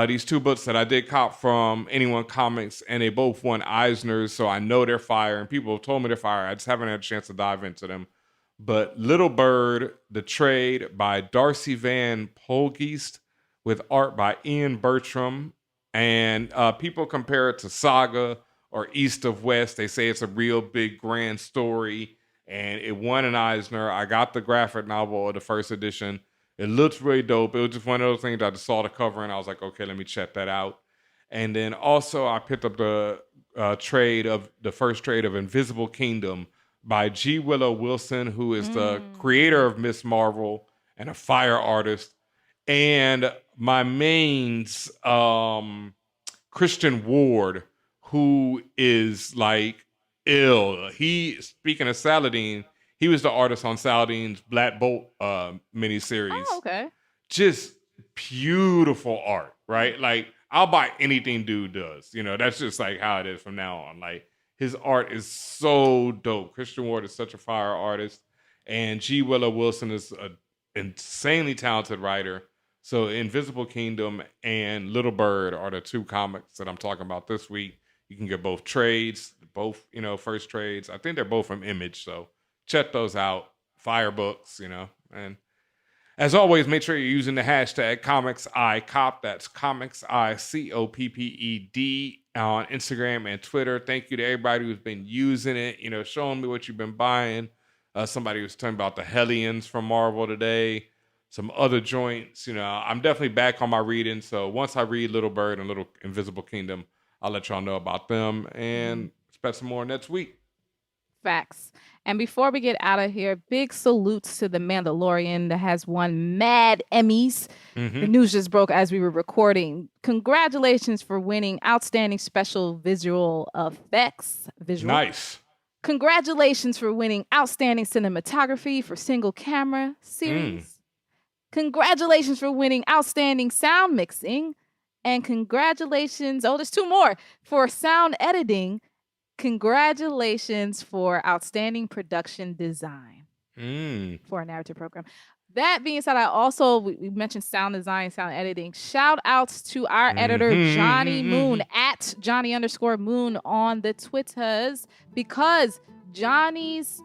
these 2 books that I did cop from Anyone Comics, and they both won Eisners, so I know they're fire, and people have told me they're fire. I just haven't had a chance to dive into them. But Little Bird, The Trade by Darcy Van Polgeest with art by Ian Bertram, and people compare it to Saga or East of West. They say it's a real big, grand story, and it won an Eisner. I got the graphic novel of the first edition. It looks really dope. It was just one of those things I just saw the cover and I was like, okay, let me check that out. And then also I picked up the first trade of Invisible Kingdom by G. Willow Wilson, who is the creator of Miss Marvel and a fire artist. And my main's Christian Ward, who is like ill. Speaking of Saladin, he was the artist on Saladine's Black Bolt miniseries. Oh, okay. Just beautiful art, right? Like, I'll buy anything dude does. That's just like how it is from now on. Like, his art is so dope. Christian Ward is such a fire artist. And G. Willow Wilson is an insanely talented writer. So Invisible Kingdom and Little Bird are the 2 comics that I'm talking about this week. You can get both trades, first trades. I think they're both from Image, so check those out. Fire books, And as always, make sure you're using the hashtag ComicsICOP. That's ComicsICOPPED on Instagram and Twitter. Thank you to everybody who's been using it, showing me what you've been buying. Somebody was talking about the Hellions from Marvel today. Some other joints, I'm definitely back on my reading. So once I read Little Bird and Little Invisible Kingdom, I'll let y'all know about them and expect some more next week. Facts. And before we get out of here, big salutes to The Mandalorian that has won mad Emmys. The news just broke as we were recording. Congratulations for winning Outstanding Special Visual Effects. Nice. Congratulations for winning Outstanding Cinematography for Single Camera Series. Congratulations for winning Outstanding Sound Mixing. And congratulations, there's 2 more, for Sound Editing. Congratulations for Outstanding Production Design for a narrative program. That being said, we mentioned sound design, sound editing. Shout outs to our editor, Johnny Moon, at Johnny_Moon on the Twitters, because Johnny's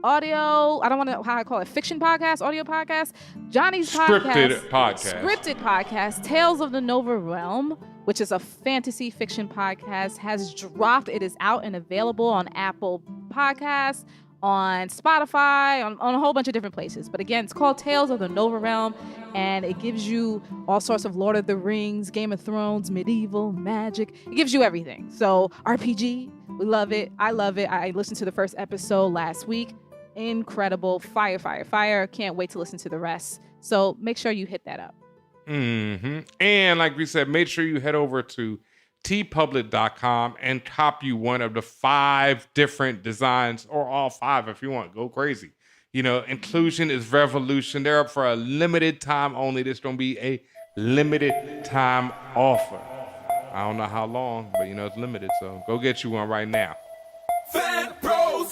audio, I don't want to know how I call it, fiction podcast, audio podcast, Johnny's scripted podcast, Tales of the Nova Realm, which is a fantasy fiction podcast, has dropped. It is out and available on Apple Podcasts, on Spotify, on a whole bunch of different places. But again, it's called Tales of the Nova Realm, and it gives you all sorts of Lord of the Rings, Game of Thrones, medieval, magic. It gives you everything. So RPG, we love it. I love it. I listened to the first episode last week. Incredible. Fire. Can't wait to listen to the rest. So make sure you hit that up. And like we said, make sure you head over to tpublic.com and copy one of the 5 different designs, or all 5 if you want. Go crazy. Inclusion is revolution. They're up for a limited time only. This going to be a limited time offer. I don't know how long, but it's limited. So go get you one right now. Fan Bros,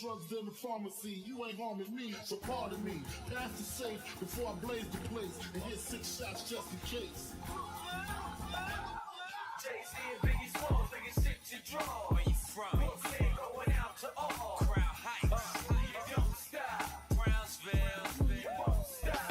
drugs than the pharmacy. You ain't harming me, so pardon me. Pass the safe before I blaze the place and hit 6 shots just in case. Jay-Z and Biggie Smalls, they get shit to draw. Where you from? Brooklyn, going out to all. Crown Heights. You don't stop. Brownsville. You won't stop.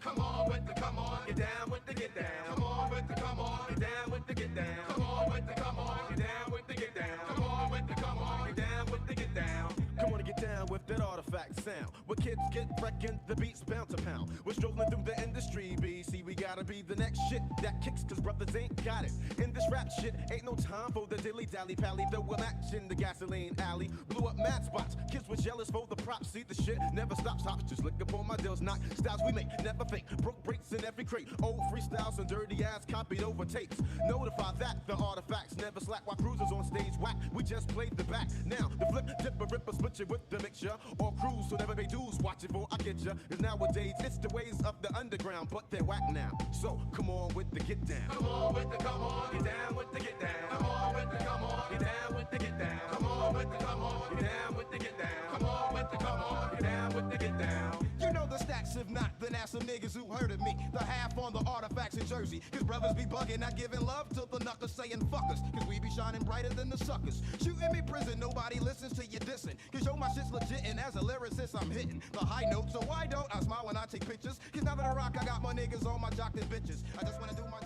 Come on with the come on, get down with the get down. Come on with the come on, get down with the get down. Come on with the come on, get down with the get down. Come on with the come on, get down with the get down. Come on and get down with that artifact sound. where kids get wrecking, the beats bound to pound. We're strolling through the industry, BC. We gotta be the next shit that kicks, cause brothers ain't got it. In this rap shit, ain't no time for the dilly-dally pally. Though we'll match in the gasoline alley. Blew up mad spots, kids were jealous for the props. See the shit never stops, hops. Just look up on my deals, knock styles we make, never fake. Broke breaks in every crate, old freestyles and dirty ass copied over tapes. Notify that the artifacts never slack while cruisers on stage whack. We just played the back. Now the flip, dipper, ripper, split you with the mixture. Or cruise, so never pay dues. Watch it for I get ya. Cause nowadays it's the ways of the underground, but they're whack now. So come on with the get down. Come on with the come on, get down with the get down. Come on with the come on, get down with the get down. Come on with the come on, get down with the get down. Come on with the come on, get down with the get down. You know the stacks, if not, then ask some niggas who heard of me. The half on the artifacts in Jersey. Cause brothers be bugging, not giving love to the knuckers saying fuck us. Cause we be shining brighter than the suckers. Shooting me prison, nobody listens to you dissing. Cause yo, my shit's legit, and as a lyricist, I'm hitting the high note. So why don't I smile when I take pictures? Cause now that I rock, I got my niggas on my jock and bitches. I just wanna do my